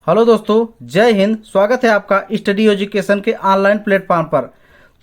Hello दोस्तों, जय हिंद। स्वागत है आपका स्टडी एजुकेशन के ऑनलाइन प्लेटफॉर्म पर।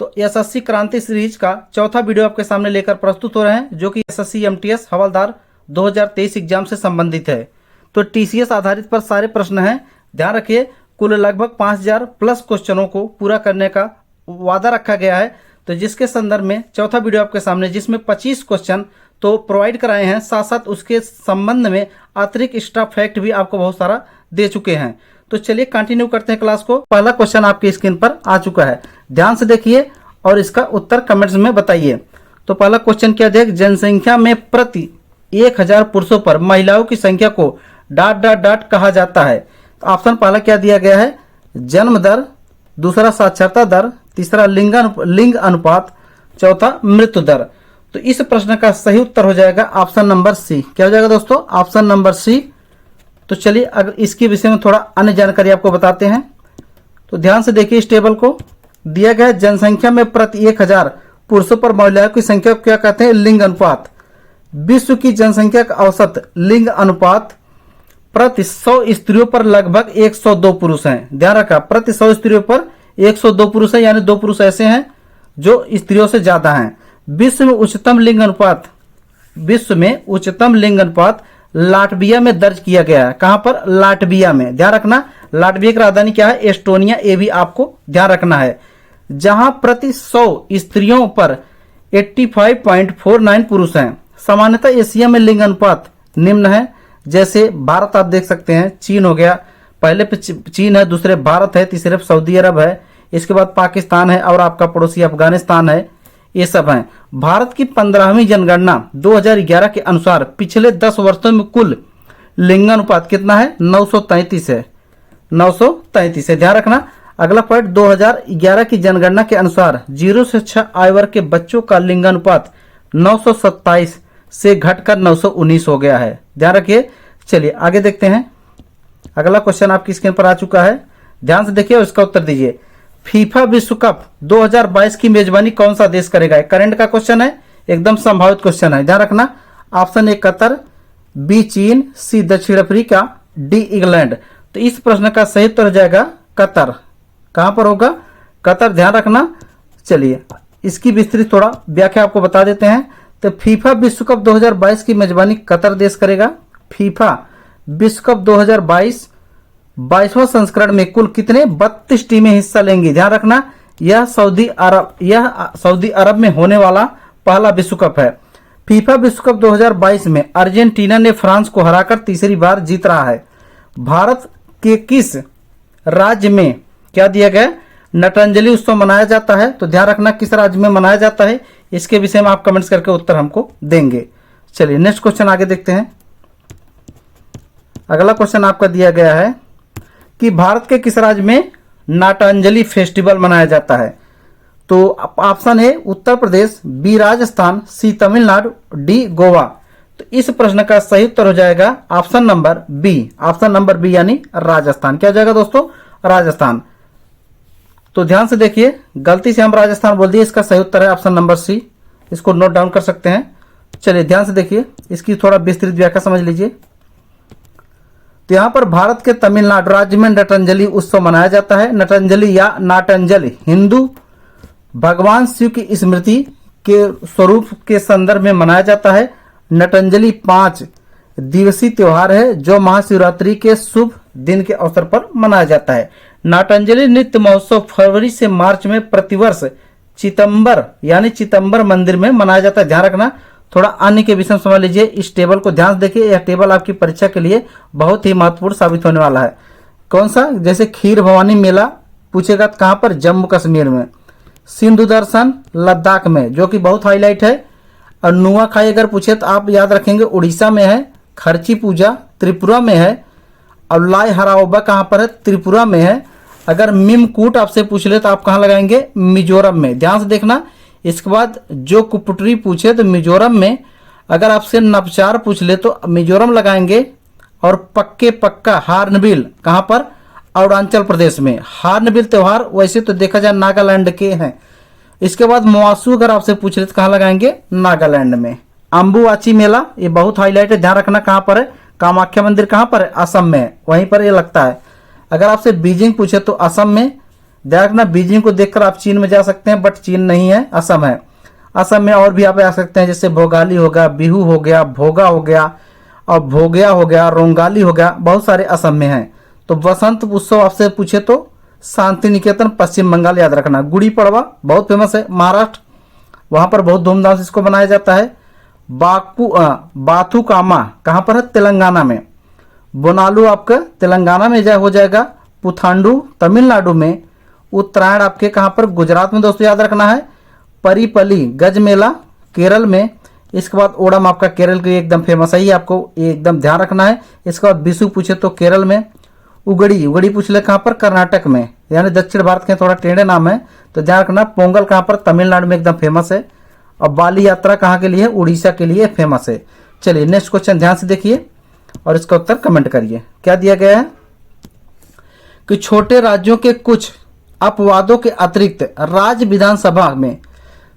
तो एसएससी क्रांति सीरीज का चौथा वीडियो आपके सामने लेकर प्रस्तुत हो रहे हैं, जो कि एसएससी एमटीएस हवलदार 2023 एग्जाम से संबंधित है। तो टीसीएस आधारित पर सारे प्रश्न हैं। ध्यान रखिए, कुल लगभग 5000 प्लस क्वेश्चनों को पूरा करने का वादा रखा गया है। तो जिसके संदर्भ में चौथा वीडियो आपके सामने, जिसमें 25 क्वेश्चन तो प्रोवाइड कराए हैं, साथ साथ उसके संबंध में अतिरिक्त एक्स्ट्रा फैक्ट भी आपको बहुत सारा दे चुके हैं। तो चलिए कंटिन्यू करते हैं क्लास को। पहला क्वेश्चन आपकी स्क्रीन पर आ चुका है, ध्यान से देखिए और इसका उत्तर कमेंट्स में बताइए। तो पहला क्वेश्चन क्या दिया, जनसंख्या में प्रति 1000 पुरुषों पर महिलाओं की संख्या को डॉट डॉट डॉट कहा जाता है। तो ऑप्शन पहला क्या दिया गया है, जन्म दर, दूसरा साक्षरता दर, तीसरा लिंग अनुपात, चौथा मृत्यु दर। तो इस प्रश्न का सही उत्तर हो जाएगा ऑप्शन नंबर सी। क्या हो जाएगा दोस्तों, ऑप्शन नंबर सी। तो चलिए अगर इसके विषय में थोड़ा अन्य जानकारी आपको बताते हैं। तो ध्यान से देखिए, इस टेबल को दिया गया है, जनसंख्या में प्रति 1000 पुरुषों पर महिलाओं की संख्या को क्या कहते हैं, लिंग अनुपात। विश्व की जनसंख्या का औसत लिंग अनुपात प्रति 100 स्त्रियों पर लगभग 102 पुरुष हैं। ध्यान रखा, प्रति 100 स्त्रियों पर 102 पुरुष हैं, यानी 2 पुरुष ऐसे हैं जो स्त्रियों से ज्यादा हैं। विश्व में उच्चतम लिंग अनुपात लाटविया में दर्ज किया गया है। कहां पर, लाटविया में। ध्यान रखना, लाटविया की राजधानी क्या है, एस्टोनिया। ये भी आपको ध्यान रखना है। जहां प्रति 100 स्त्रियों पर 85.49 पुरुष हैं। सामान्यतः एशिया में लिंग अनुपात निम्न है, जैसे भारत आप देख सकते हैं, चीन हो गया, पहले पे चीन है, दूसरे भारत है, तीसरे पे सऊदी अरब है, इसके बाद पाकिस्तान है और आपका पड़ोसी अफगानिस्तान है। ये सब हैं। भारत की 15वीं जनगणना 2011 के अनुसार पिछले 10 वर्षों में कुल लिंगानुपात कितना है, 933 है। 933 है, ध्यान रखना। अगला पॉइंट, 2011 की जनगणना के अनुसार 0 से 6 आयु वर्ग के बच्चों का लिंगानुपात 927 से घटकर 919 हो गया है। ध्यान रखिए। चलिए आगे देखते हैं। अगला क्वेश्चन आपकी स्क्रीन पर आ चुका है, ध्यान से देखिए और इसका उत्तर दीजिए। फीफा विश्व कप 2022 की मेजबानी कौन सा देश करेगा। करंट का क्वेश्चन है, एकदम संभावित क्वेश्चन है। ध्यान रखना, ऑप्शन ए कतर, बी चीन, सी दक्षिण अफ्रीका, डी इंग्लैंड। तो इस प्रश्न का सही उत्तर हो जाएगा कतर। कहां पर होगा, कतर। ध्यान रखना। चलिए इसकी विस्तृत थोड़ा व्याख्या आपको बता देते हैं। तो फीफा विश्व कप 2022 की मेजबानी कतर देश करेगा। फीफा विश्व कप 2022 22वां संस्करण में कुल कितने 32 टीमें हिस्सा लेंगी। ध्यान रखना, यह सऊदी अरब में होने वाला पहला विश्व कप है। फीफा विश्व कप 2022 में अर्जेंटीना ने फ्रांस को हराकर तीसरी बार जीत रहा है। भारत के किस राज्य में क्या दिया गया, नटांजलि उत्सव मनाया जाता है। तो ध्यान रखना, किस राज्य में मनाया जाता है, इसके विषय में आप कमेंट्स करके उत्तर हमको देंगे। चलिए नेक्स्ट क्वेश्चन आगे देखते हैं। अगला क्वेश्चन आपका दिया गया है कि भारत के किस राज्य में नाटांजलि फेस्टिवल मनाया जाता है। तो ऑप्शन है Uttar Pradesh, B Rajasthan, C Tamil Nadu, D Goa. तो इस प्रश्न का सही उत्तर हो जाएगा option number B. Option number B यानी राजस्थान। क्या हो जाएगा दोस्तों, राजस्थान। तो ध्यान से देखिए, गलती से हम राजस्थान बोल दिए, इसका सही उत्तर है ऑप्शन नंबर सी। इसको नोट डाउन कर सकते हैं। चलिए ध्यान से देखिए, इसकी थोड़ा विस्तृत व्याख्या समझ लीजिए। तो यहाँ पर भारत के तमिलनाडु राज्य में नटांजलि उत्सव मनाया जाता है। नटांजलि या नाटांजलि हिंदू भगवान शिव की स्मृति के स्वरूप के संदर्भ में मनाया जाता है। नटांजलि 5 दिवसीय त्योहार है जो महाशिवरात्रि के शुभ दिन के अवसर पर मनाया जाता है। नाटांजलि नृत्य महोत्सव फरवरी से मार्च में प्रतिवर्ष चिदंबर मंदिर में मनाया जाता है। ध्यान रखना, थोड़ा अन्य के विषय में समझ लीजिए। इस टेबल को ध्यान से देखिए, यह टेबल आपकी परीक्षा के लिए बहुत ही महत्वपूर्ण साबित होने वाला है। कौन सा, जैसे खीर भवानी मेला पूछेगा तो कहां पर, जम्मू कश्मीर में। सिंधु दर्शन लद्दाख में, जो कि बहुत हाईलाइट है। और नुआखाई अगर पूछे तो आप याद रखेंगे उड़ीसा में है। खर्ची पूजा त्रिपुरा में है। और लाई हराओबा कहां पर है, त्रिपुरा में है। अगर मिमकूट आपसे पूछ ले तो आप कहां लगाएंगे, मिजोरम में। ध्यान से देखना। इसके बाद जो कुपुटरी पूछे तो मिजोरम में। अगर आपसे नवचार पूछ ले तो मिजोरम लगाएंगे। और पक्का हार्नबिल कहां पर, अरुणाचल प्रदेश में। हार्नबिल त्योहार वैसे तो देखा जाए नागालैंड के हैं। इसके बाद मोआसू अगर आपसे पूछ ले तो कहां लगाएंगे, नागालैंड में। अम्बुवाची मेला ये बहुत हाईलाइट है, ध्यान रखना कहां पर है, कामाख्या मंदिर कहां पर है, असम में, वहीं पर ये लगता है। अगर आपसे बीजिंग पूछे तो असम में। ध्यान रखना, बीजिंग को देखकर आप चीन में जा सकते हैं, बट चीन नहीं है, असम है। असम में और भी आप आ सकते हैं, जैसे भोगाली हो गया, बिहू हो गया, भोगा हो गया, और भोगिया हो गया, रोंगाली हो गया, बहुत सारे असम में हैं। तो वसंत उत्सव आपसे पूछे तो शांति निकेतन पश्चिम बंगाल याद रखना। गुड़ी पड़वा बहुत फेमस है महाराष्ट्र, वहां पर बहुत धूमधाम से इसको मनाया जाता है। बाथुकामा कहां पर है? तेलंगाना में। बोनालू आपका तेलंगाना में हो जाएगा। पुथांडू तमिलनाडु में। उत्तरायण आपके कहां पर? गुजरात में दोस्तों याद रखना है। परिपली गज मेला केरल में। इसके बाद ओणम आपका केरल के एकदम फेमस है, आपको एकदम ध्यान रखना है। इसके बाद विशु पूछे तो केरल में। उगड़ी पूछ ले कहां पर? कर्नाटक में, यानी दक्षिण भारत के थोड़ा टेढ़े नाम है, तो ध्यान रखना। पोंगल कहां पर? तमिलनाडु में एकदम फेमस है। और बाली यात्रा कहां के लिए? उड़ीसा के लिए फेमस है। चलिए नेक्स्ट क्वेश्चन ध्यान से देखिए और इसका उत्तर कमेंट करिए। क्या दिया गया है कि छोटे राज्यों के कुछ अपवादों के अतिरिक्त राज्य विधानसभा में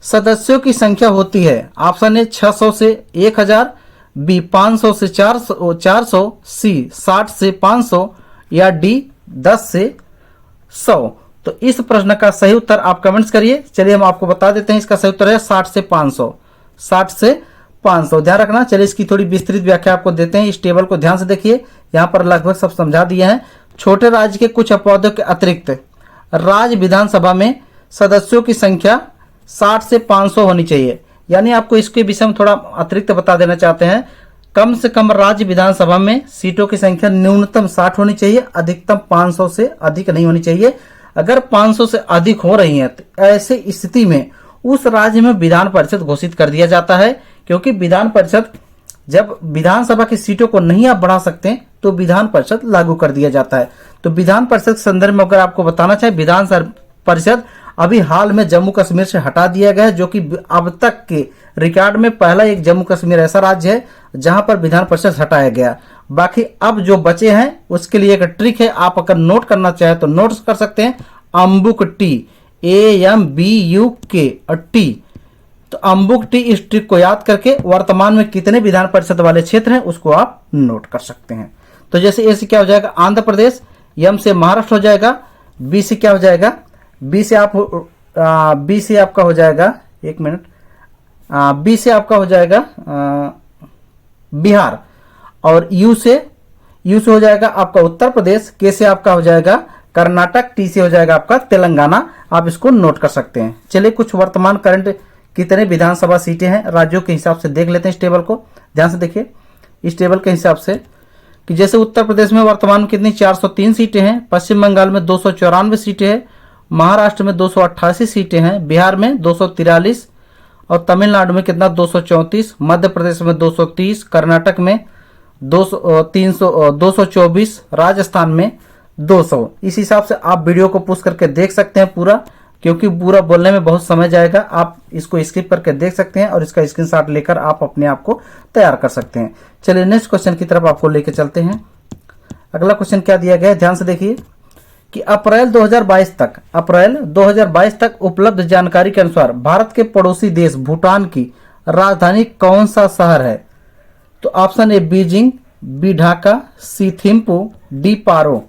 सदस्यों की संख्या होती है। ऑप्शन ए 600 से 1000, बी 500 से 400, सी 60 से 500 या डी 10 से 100। तो इस प्रश्न का सही उत्तर आप कमेंट्स करिए। चलिए हम आपको बता देते हैं, इसका सही उत्तर है 60 से 500। 60 से 500 ध्यान रखना। चलिए इसकी थोड़ी विस्तृत व्याख्या आपको देते हैं। इस टेबल को ध्यान से देखिए, यहाँ पर लगभग सब समझा दिए हैं। छोटे राज्य के कुछ अपवादों के अतिरिक्त राज्य विधानसभा में सदस्यों की संख्या 60 से 500 होनी चाहिए। यानी आपको इसके विषय में थोड़ा अतिरिक्त बता देना चाहते हैं। कम से कम राज्य विधानसभा में सीटों की संख्या न्यूनतम 60 होनी चाहिए, अधिकतम 500 से अधिक नहीं होनी चाहिए। अगर 500 से अधिक हो रही है तो ऐसे स्थिति में उस राज्य में विधान परिषद घोषित कर दिया जाता है, क्योंकि विधान परिषद जब विधानसभा की सीटों को नहीं आप बढ़ा सकते तो विधान परिषद लागू कर दिया जाता है। तो विधान परिषद के संदर्भ में अगर आपको बताना चाहे, विधान परिषद अभी हाल में जम्मू कश्मीर से हटा दिया गया है, जो कि अब तक के रिकॉर्ड में पहला एक जम्मू कश्मीर ऐसा राज्य है जहां पर विधान परिषद हटाया गया। बाकी अब जो बचे हैं उसके लिए एक ट्रिक है, आप अगर नोट करना चाहे तो नोट कर सकते हैं। अम्बुक टी, AMBUK और टी। तो अम्बुक टी, इस ट्रिक को याद करके वर्तमान में कितने विधान परिषद वाले क्षेत्र हैं उसको आप नोट कर सकते हैं। तो जैसे ए से क्या हो जाएगा? आंध्र प्रदेश। एम से महाराष्ट्र हो जाएगा। बी से क्या हो जाएगा? बी से आपका हो जाएगा, एक मिनट, बी से आपका हो जाएगा बिहार। और यू से हो जाएगा आपका उत्तर प्रदेश। के से आपका हो जाएगा कर्नाटक। टी से हो जाएगा आपका तेलंगाना। आप इसको नोट कर सकते हैं। चलिए कुछ वर्तमान करंट कितने विधानसभा सीटें हैं राज्यों के हिसाब से देख लेते हैं। इस टेबल को ध्यान से देखिए। इस टेबल के हिसाब से कि जैसे उत्तर प्रदेश में वर्तमान में कितनी 403 सीटें हैं, पश्चिम बंगाल में 294 सीटें हैं, महाराष्ट्र में 288 सीटें हैं, बिहार में 243 और तमिलनाडु में कितना 234, मध्य प्रदेश में 230, कर्नाटक में 224, राजस्थान में 200। इस हिसाब से आप वीडियो को पुश करके देख सकते हैं पूरा, क्योंकि पूरा बोलने में बहुत समय जाएगा। आप इसको स्किप करके देख सकते हैं और इसका स्क्रीनशॉट लेकर आप अपने आप को तैयार कर सकते हैं। चलिए नेक्स्ट क्वेश्चन की तरफ आपको लेकर चलते हैं। अगला क्वेश्चन क्या दिया गया है, ध्यान से देखिए कि अप्रैल 2022 तक उपलब्ध जानकारी के अनुसार भारत के पड़ोसी देश भूटान की राजधानी कौन सा शहर है? तो option A Beijing, B Dhaka, C Thimphu, D Paro.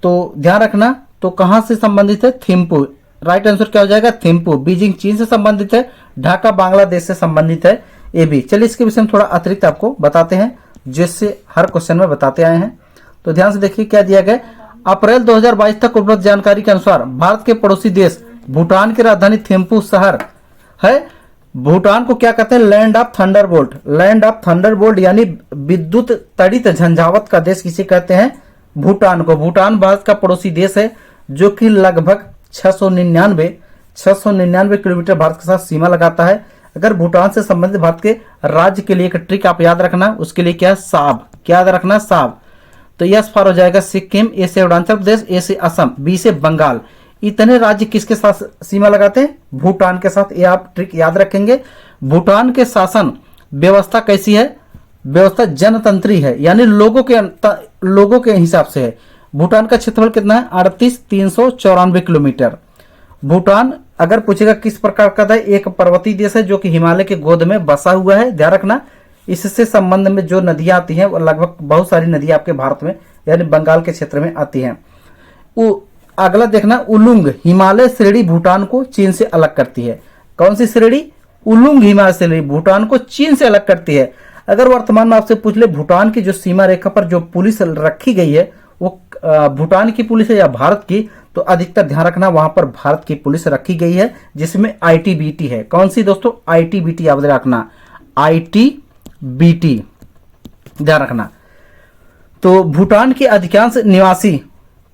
तो ध्यान रखना, तो कहां से संबंधित है? थिम्पू। राइट आंसर क्या हो जाएगा? थिम्पू। बीजिंग चीन से संबंधित है, ढाका बांग्लादेश से संबंधित है, ये भी। चलिए इसके विषय में थोड़ा अतिरिक्त आपको बताते हैं, जिससे हर क्वेश्चन में बताते आए हैं। तो ध्यान से देखिए क्या दिया गया। अप्रैल 2022 तक उपलब्ध जानकारी के अनुसार भारत के पड़ोसी देश भूटान की राजधानी थिम्पू शहर है। भूटान को क्या कहते हैं? Land of Thunderbolt. Land of Thunderbolt यानी विद्युत तड़ित झंझावत का देश किसे कहते हैं? भूटान को। भूटान भारत का पड़ोसी देश है, जो कि लगभग 699 किलोमीटर भारत के साथ सीमा लगाता है। अगर भूटान से संबंधित भारत के राज्य के लिए एक ट्रिक आप याद रखना, उसके लिए क्या? साब। क्या याद रखना? साब। तो यस फॉर हो जाएगा सिक्किम, ए से अरुणाचल प्रदेश, ए से असम, बी से बंगाल। इतने राज्य किसके साथ सीमा लगाते हैं? भूटान के साथ। ये आप ट्रिक याद रखेंगे। भूटान के शासन व्यवस्था कैसी है? व्यवस्था जनतंत्री है, यानी लोगों के हिसाब से है। भूटान का क्षेत्रफल कितना है? 38,394 किलोमीटर। भूटान अगर पूछेगा किस प्रकार का है, एक पर्वतीय देश है जो कि हिमालय के गोद में बसा हुआ है। ध्यान रखना, इससे संबंध में जो नदियां आती हैं वो लगभग बहुत सारी नदियां आपके भारत में यानी बंगाल के क्षेत्र में आती हैं। अगला देखना, उलुंग हिमालय श्रेणी भूटान को चीन से अलग करती है। कौन सी श्रेणी? उलुंग हिमालय श्रेणी भूटान को चीन से अलग करती है। अगर वर्तमान में आपसे पूछ ले भूटान की जो सीमा रेखा पर जो पुलिस रखी गई है वो भूटान की पुलिस है या भारत की, तो अधिकतर ध्यान रखना वहां पर भारत की पुलिस रखी गई है जिसमें आईटीबीटी है। कौन सी दोस्तों? आईटीबीटी याद रखना, आईटीबीटी ध्यान रखना। तो भूटान के अधिकांश निवासी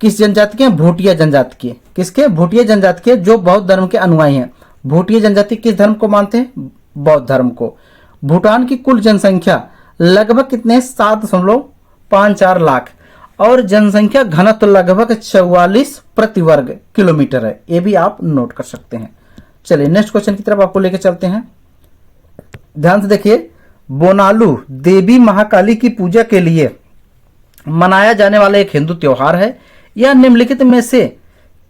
किस जनजाति के? भूटिया जनजाति के। किसके? भूटिया जनजाति के, जो बौद्ध धर्म के अनुयायी हैं। भूटिया जनजाति किस धर्म को मानते हैं? बौद्ध धर्म को। भूटान की कुल जनसंख्या लगभग कितने? 7.54 लाख और जनसंख्या घनत्व लगभग 44 प्रति वर्ग किलोमीटर है। ये भी आप नोट कर सकते हैं। चलिए नेक्स्ट क्वेश्चन की तरफ आपको लेकर चलते हैं। ध्यान से देखिए, बोनालू देवी महाकाली की पूजा के लिए मनाया जाने वाला एक हिंदू त्योहार है। यह निम्नलिखित में से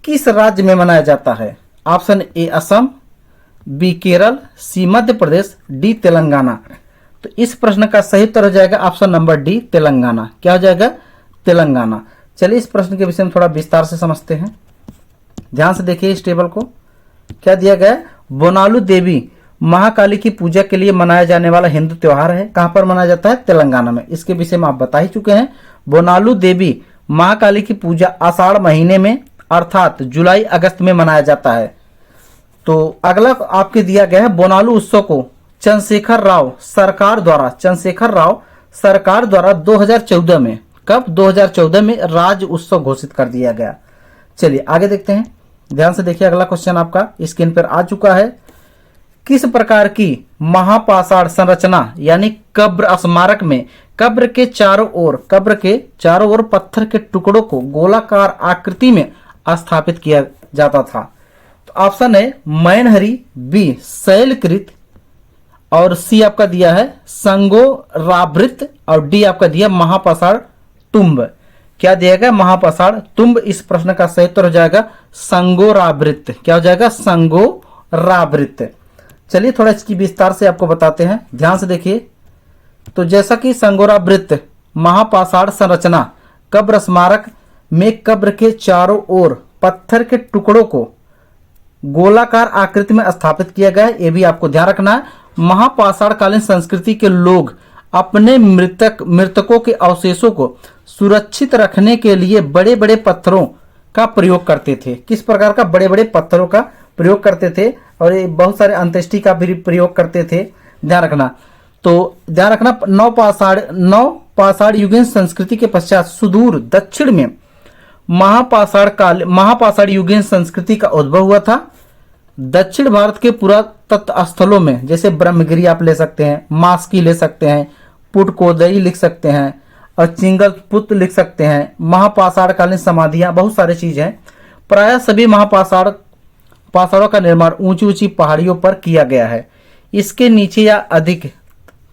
किस राज्य में मनाया जाता है? Option A Assam, B Kerala, C Madhya Pradesh, D Telangana. तो इस प्रश्न का सही उत्तर हो जाएगा ऑप्शन नंबर डी तेलंगाना। क्या हो जाएगा? तेलंगाना। चलिए इस प्रश्न के विषय में थोड़ा विस्तार से समझते हैं। ध्यान से देखिए इस टेबल को, क्या दिया गया है? बोनालू देवी महाकाली की पूजा के लिए मनाया जाने वाला हिंदू त्योहार है। कहां पर मनाया जाता है? तेलंगाना में। इसके विषय में आप बता ही चुके हैं। बोनालू देवी महाकाली की पूजा आषाढ़ महीने में अर्थात जुलाई अगस्त में मनाया जाता है। तो अगला आपके दिया गया है, बोनालू उत्सव को चंद्रशेखर राव सरकार द्वारा 2014 में, कब? 2014 में राज्य उत्सव घोषित कर दिया गया। चलिए आगे देखते हैं। ध्यान से देखिए, अगला क्वेश्चन आपका स्क्रीन पर आ चुका है। किस प्रकार की महापाषाण संरचना यानी कब्र स्मारक में कब्र के चारों ओर पत्थर के टुकड़ों को गोलाकार आकृति में स्थापित किया जाता था? तो ऑप्शन है मैनहरी, बी शैलकृत और सी आपका दिया है संगोरावृत और डी आपका दिया महापाषाण तुम्ब। क्या दिया गया? महापाषाण तुम्ब। इस प्रश्न का सही उत्तर हो जाएगा संगोरावृत। क्या हो जाएगा? संगोरावृत। चलिए थोड़ा इसकी विस्तार से आपको बताते हैं। ध्यान से देखिए, तो जैसा कि संगोरावृत महापाषाण संरचना कब्र स्मारक में कब्र के चारों ओर पत्थर के टुकड़ों को गोलाकार आकृति में स्थापित किया गया है। ये भी आपको ध्यान रखना है। महापाषाण कालीन संस्कृति के लोग अपने मृतकों के अवशेषों को सुरक्षित रखने के लिए बड़े बड़े पत्थरों का प्रयोग करते थे। किस प्रकार का? बड़े बड़े पत्थरों का प्रयोग करते थे और ये बहुत सारे अंत्येष्टि का भी प्रयोग करते थे। ध्यान रखना। तो ध्यान रखना, नवपाषाण युगीन संस्कृति के पश्चात सुदूर दक्षिण में महापाषाण युगीन संस्कृति का उद्भव हुआ था। दक्षिण भारत के पुरातत्व स्थलों में जैसे ब्रह्मगिरी आप ले सकते हैं, मास्की ले सकते हैं, पुटकोदई लिख सकते हैं और चिंगलपुत लिख सकते हैं। महापाषाण कालीन समाधियां, बहुत सारी चीज हैं। प्रायः सभी पाषाणों का निर्माण ऊंची ऊंची पहाड़ियों पर किया गया है। इसके नीचे या अधिक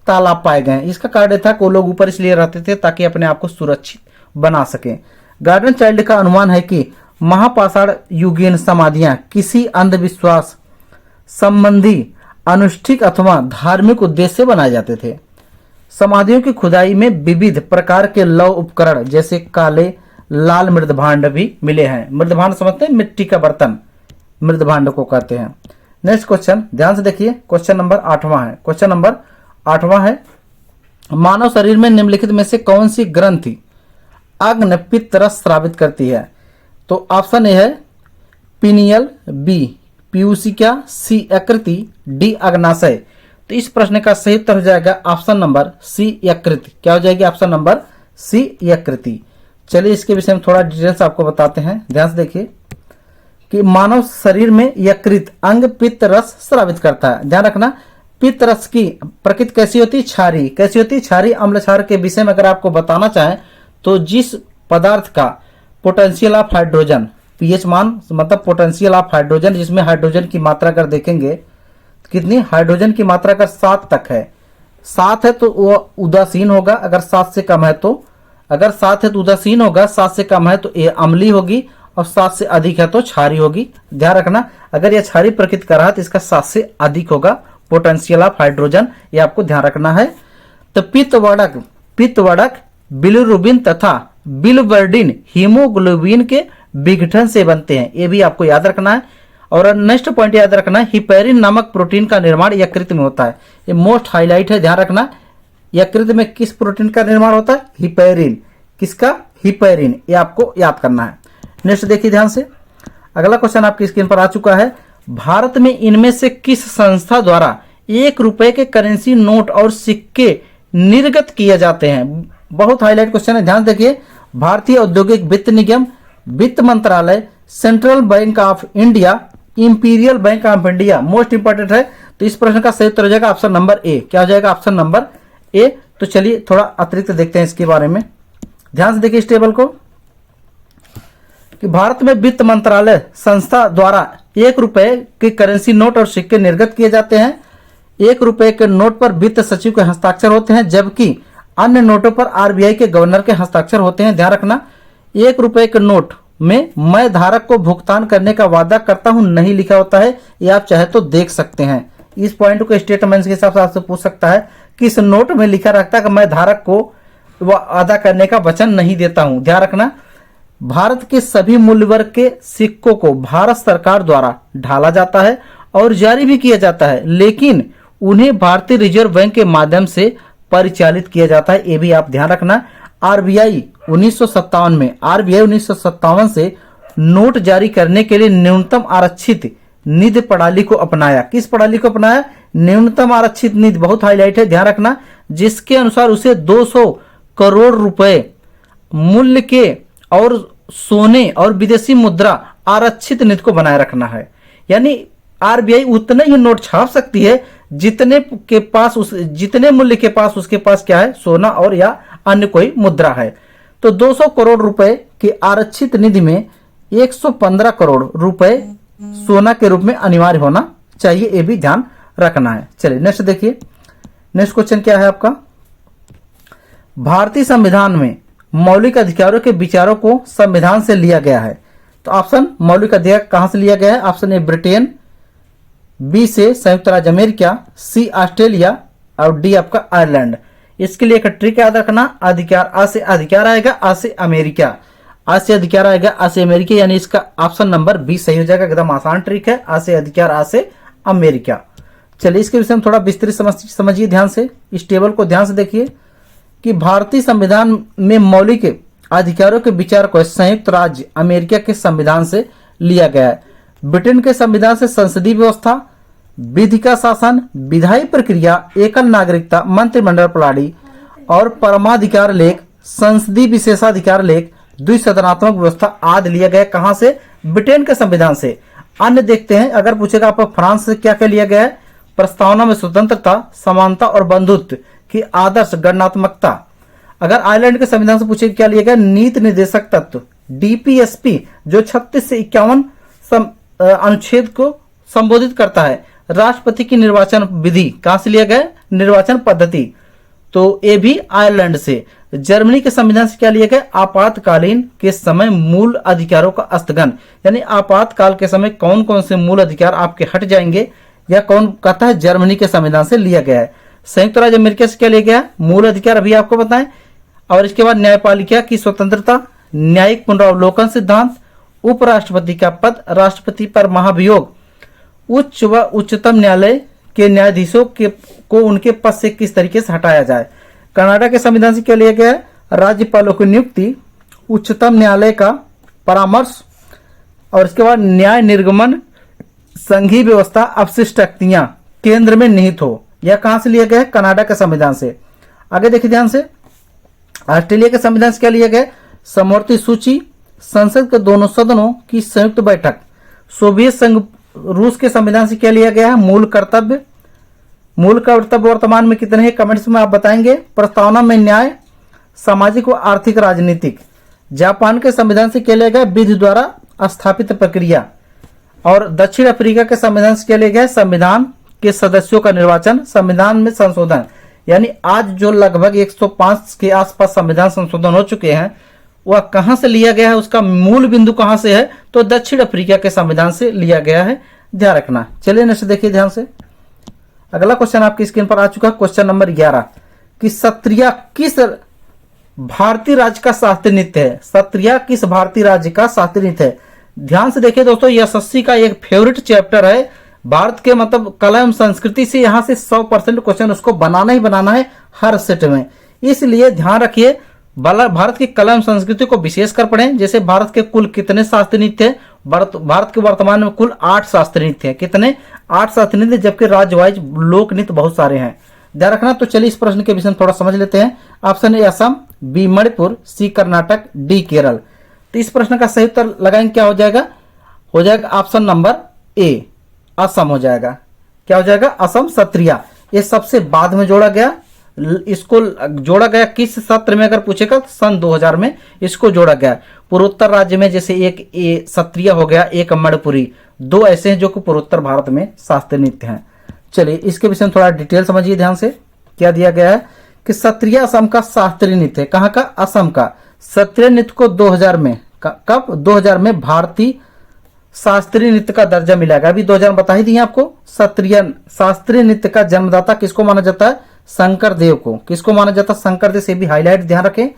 तालाब पाए गए हैं। इसका कारण था कि वो लोग ऊपर इसलिए रहते थे ताकि अपने आप को सुरक्षित बना सकें। गार्डन चाइल्ड का अनुमान है कि महापाषाण युगीन समाधियां किसी अंधविश्वास संबंधी अनुष्ठिक अथवा धार्मिक उद्देश्य से बनाए जाते थे। समाधियों की खुदाई में विविध प्रकार के लौह उपकरण जैसे काले लाल मृदभांड भी मिले हैं। मृदभांड समझते हैं? मिट्टी का बर्तन मृदभांड को कहते हैं। नेक्स्ट क्वेश्चन ध्यान से देखिए, क्वेश्चन नंबर 8वां है। क्वेश्चन नंबर 8वां है, मानव शरीर में निम्नलिखित में से कौन सी ग्रंथि अग्नि पित्त रस स्रावित करती है? तो ऑप्शन ए है पीनियल, बी पीयूषिका, सी यकृति, डी अग्नाशय। तो इस प्रश्न का सही उत्तर हो जाएगा ऑप्शन नंबर सी यकृति। क्या हो जाएगी? ऑप्शन नंबर सी यकृति। चलिए इसके विषय में थोड़ा डिटेल्स आपको बताते हैं। ध्यान से देखिए कि मानव शरीर में यकृत अंग पित्त रस स्रावित करता है। ध्यान रखना, पित्त रस की प्रकृति कैसी होती है? क्षारी। कैसी होती है? क्षारी अम्ल क्षार के विषय में अगर आपको बताना चाहें तो जिस पदार्थ का पोटेंशियल ऑफ हाइड्रोजन, पीएच मान मतलब पोटेंशियल ऑफ हाइड्रोजन, जिसमें हाइड्रोजन की मात्रा अगर देखेंगे कितनी, हाइड्रोजन की मात्रा अगर 7 तक है, 7 है तो वो उदासीन होगा। अगर 7 से कम है तो, अगर 7 है तो उदासीन होगा, 7 से कम है तो ये अम्लीय होगी और 7 से अधिक है तो क्षारी होगी। ध्यान रखना, अगर यह क्षारी प्रकृति का रहा तो इसका 7 से अधिक होगा पोटेंशियल ऑफ हाइड्रोजन, ये आपको ध्यान रखना है। तो पित्तवड़क बिलिरुबिन तथा बिलिवर्डिन हीमोग्लोबिन के विघटन से बनते हैं, ये भी आपको याद रखना है। और नेक्स्ट पॉइंट याद रखना है, हिपेरिन नामक प्रोटीन का निर्माण यकृत में होता है, ये मोस्ट हाईलाइट है, ध्यान रखना। यकृत में किस प्रोटीन का निर्माण होता है? हिपेरिन। किसका? हिपेरिन, ये आपको याद करना है। नेक्स्ट देखिए ध्यान से, अगला क्वेश्चन आपकी स्क्रीन पर आ चुका है। भारत में इनमें से किस संस्था द्वारा 1 रुपए के करेंसी नोट और सिक्के निर्गत किए जाते हैं? बहुत हाईलाइट क्वेश्चन है, ध्यान देखिए। भारतीय औद्योगिक वित्त निगम, वित्त मंत्रालय, central bank of India, imperial bank of India. Most important है, तो इस प्रश्न का सही उत्तर हो जाएगा ऑप्शन नंबर ए। क्या हो जाएगा? ऑप्शन नंबर ए। तो चलिए थोड़ा अतिरिक्त देखते हैं इसके बारे में, ध्यान से देखिए इस टेबल को, कि भारत में वित्त मंत्रालय संस्था द्वारा 1 रुपए के करेंसी नोट और सिक्के निर्गत किए जाते हैं। 1 रुपए के नोट पर वित्त सचिव के हस्ताक्षर होते हैं, जबकि अन्य नोटों पर आरबीआई के गवर्नर के हस्ताक्षर होते हैं। ध्यान रखना, 1 रुपए के नोट में मैं धारक को भुगतान करने का वादा करता हूं नहीं लिखा होता है, ये आप चाहे तो देख सकते हैं। इस पॉइंट को स्टेटमेंट के हिसाब से आपसे पूछ सकता है कि इस नोट में लिखा रहता है कि मैं धारक को अदा करने का वचन नहीं देता हूं। ध्यान रखना, भारत के सभी मूल्य वर्ग के सिक्कों को भारत सरकार द्वारा ढाला जाता है और जारी भी किया जाता है, लेकिन उन्हें भारतीय रिजर्व बैंक के माध्यम से परिचालित किया जाता है, ये भी आप ध्यान रखना। आरबीआई 1957 में, आरबीआई 1957 से नोट जारी करने के लिए न्यूनतम आरक्षित निधि प्रणाली को अपनाया। किस प्रणाली को अपनाया? न्यूनतम आरक्षित निधि, बहुत हाईलाइट है, ध्यान रखना, जिसके अनुसार उसे 200 करोड़ रुपए मूल्य के और सोने और विदेशी मुद्रा आरक्षित निधि को बनाए रखना है। यानी आरबीआई उतने ही नोट छाप सकती है जितने मूल्य के पास उसके पास क्या है? सोना और या अन्य कोई मुद्रा है। तो 200 करोड़ रुपए के आरक्षित निधि में 115 करोड़ रुपए सोना के रूप में अनिवार्य होना चाहिए, ये भी ध्यान रखना है। चलिए नेक्स्ट देखिए, नेक्स्ट क्वेश्चन क्या है आपका? भारतीय संविधान में मौलिक अधिकारों के विचारों को संविधान से लिया गया है। तो ऑप्शन मौलिक अधिकार कहां से लिया गया है? ऑप्शन ए ब्रिटेन, बी से संयुक्त राज्य अमेरिका, सी ऑस्ट्रेलिया और डी आपका आयरलैंड। इसके लिए एक ट्रिक याद रखना, अधिकार आ से अधिकार आएगा, आ से अमेरिका, आ से अधिकार आएगा, आ से अमेरिका, यानी इसका ऑप्शन नंबर बी सही हो जाएगा। एकदम आसान ट्रिक है, आ से अधिकार, आ से अमेरिका। चलिए इसके विषय में थोड़ा विस्तृत समझिए ध्यान से, इस टेबल को ध्यान से देखिए कि भारतीय संविधान में मौलिक अधिकारों के विचार को संयुक्त राज्य अमेरिका के संविधान से लिया गया है। ब्रिटेन के संविधान से संसदीय व्यवस्था, विधि का शासन, विधायी प्रक्रिया, एकल नागरिकता, मंत्रिमंडल प्रणाली और परमाधिकार लेख, संसदीय विशेषाधिकार लेख, द्विसदनात्मक व्यवस्था आदि लिया गया। कहां से? ब्रिटेन के संविधान से। अन्य देखते हैं, अगर पूछेगा आपको फ्रांस से क्या क्या लिया गया है? प्रस्तावना में स्वतंत्रता, समानता और बंधुत्व की आदर्श गणनात्मकता। अगर आयरलैंड के संविधान से पूछेगा क्या लिया गया? नीति निर्देशक तत्व, डीपीएसपी, जो 36 से 51 अनुच्छेद को संबोधित करता है। राष्ट्रपति की निर्वाचन विधि कहां से लिया गया? निर्वाचन पद्धति, तो ये भी आयरलैंड से। जर्मनी के संविधान से क्या लिया गया? आपातकालीन के समय मूल अधिकारों का स्थगन, यानी आपातकाल के समय कौन कौन से मूल अधिकार आपके हट जाएंगे, या कौन कहता है? जर्मनी के संविधान से लिया गया है। संयुक्त राज्य अमेरिका से क्या लिया गया? मूल अधिकार, अभी आपको बताएं। और इसके बाद न्यायपालिका की स्वतंत्रता, न्यायिक पुनरावलोकन सिद्धांत, उपराष्ट्रपति का पद, राष्ट्रपति पर महाभियोग, उच्च व उच्चतम न्यायालय के न्यायाधीशों को उनके पद से किस तरीके से हटाया जाए। कनाडा के संविधान से क्या लिया गया है? राज्यपालों की नियुक्ति, उच्चतम न्यायालय का परामर्श, और इसके बाद न्याय निर्गमन, संघीय व्यवस्था, अपशिष्ट शक्तियां केंद्र में निहित हो। यह कहां से लिया गया है? कनाडा के संविधान से। आगे देखिए ध्यान से, ऑस्ट्रेलिया के संविधान से क्या लिया गया? समवर्ती सूची, संसद के दोनों सदनों की संयुक्त बैठक। सोवियत संघ रूस के संविधान से क्या लिया गया है? मूल कर्तव्य। मूल कर्तव्य वर्तमान में कितने हैं? कमेंट्स में आप बताएंगे। प्रस्तावना में न्याय, सामाजिक व आर्थिक राजनीतिक। जापान के संविधान से क्या लिया गया? विधि द्वारा स्थापित प्रक्रिया। और दक्षिण अफ्रीका के संविधान से क्या लिया गया? संविधान के सदस्यों का निर्वाचन, संविधान में संशोधन। यानी आज जो लगभग 105 के आसपास संविधान संशोधन हो चुके हैं, वह कहां से लिया गया है? उसका मूल बिंदु कहां से है? तो दक्षिण अफ्रीका के संविधान से लिया गया है, ध्यान रखना। चलिए नेक्स्ट देखिए ध्यान से, अगला क्वेश्चन आपकी स्क्रीन पर आ चुका है, क्वेश्चन नंबर 11, कि सत्रिया किस भारतीय राज्य का शास्त्रीय नृत्य है? सत्रिया किस भारतीय राज्य का शास्त्रीय नृत्य है? ध्यान से देखिए दोस्तों, एसएससी का एक फेवरेट चैप्टर है भारत के मतलब कला एवं संस्कृति से। यहां से 100% क्वेश्चन उसको बनाना ही बनाना है हर सेट में। इसलिए ध्यान रखिए, भारत की कला एवं संस्कृति को विशेष कर पढ़ें। जैसे भारत के कुल कितने शास्त्रीय नृत्य हैं? भारत के वर्तमान में कुल 8 शास्त्रीय नृत्य हैं। कितने? 8 शास्त्रीय नृत्य, जबकि राज्य वाइज लोक नृत्य बहुत सारे हैं। ध्यान रखना। तो चलिए इस प्रश्न के विषय में थोड़ा समझ लेते हैं। Option A Assam, B Manipur, C Karnataka, D Kerala. तो इस प्रश्न का सही उत्तर लगाएंगे, क्या हो जाएगा? हो जाएगा ऑप्शन नंबर ए, असम हो जाएगा। क्या हो जाएगा? असम, सत्रिया। ये सबसे बाद में जोड़ा गया। इसको जोड़ा गया किस सत्र में? अगर पूछेगा सन 2000 में इसको जोड़ा गया। पूर्वोत्तर राज्य में जैसे एक सत्रिया हो गया, एक मणिपुरी, 2 ऐसे हैं जो कि पूर्वोत्तर भारत में शास्त्रीय नृत्य हैं। चलिए इसके विषय में थोड़ा डिटेल समझिए ध्यान से। क्या दिया गया है कि सत्रिया असम का शास्त्रीय नृत्य है। कहाँ का? असम का। सत्रिया नृत्य को 2000 में, कब? 2000 में भारतीय शास्त्रीय नृत्य का दर्जा मिलेगा। अभी 2000 में बता ही दिए आपको। सत्रिया शास्त्रीय नृत्य का जन्मदाता किसको माना जाता है? शंकर देव को। किसको माना जाता है? शंकर देव से भी हाईलाइट ध्यान रखें।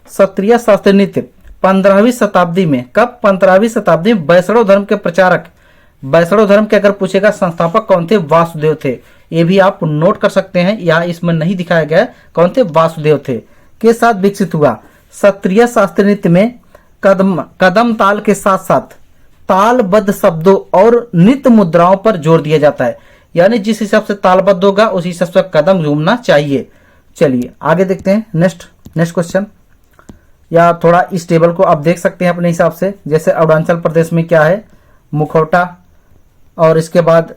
सत्रिया शास्त्रीय नृत्य 15वीं शताब्दी में, कब? 15वीं शताब्दी में वैष्णव धर्म के प्रचारक, वैष्णव धर्म के अगर पूछेगा संस्थापक कौन थे? वासुदेव थे। ये भी आप नोट कर सकते हैं, यहाँ इसमें नहीं दिखाया गया है कौन थे? वासुदेव थे। के साथ विकसित हुआ। सत्रिया शास्त्रीय नृत्य में कदम ताल के साथ साथ तालबद्ध शब्दों और नृत्य मुद्राओं पर जोर दिया जाता है। यानी जिस हिसाब से तालबद्ध होगा उसी हिसाब से कदम झूमना चाहिए। चलिए आगे देखते हैं। नेक्स्ट क्वेश्चन, या थोड़ा इस टेबल को आप देख सकते हैं अपने हिसाब से। जैसे अरुणाचल प्रदेश में क्या है? मुखौटा, और इसके बाद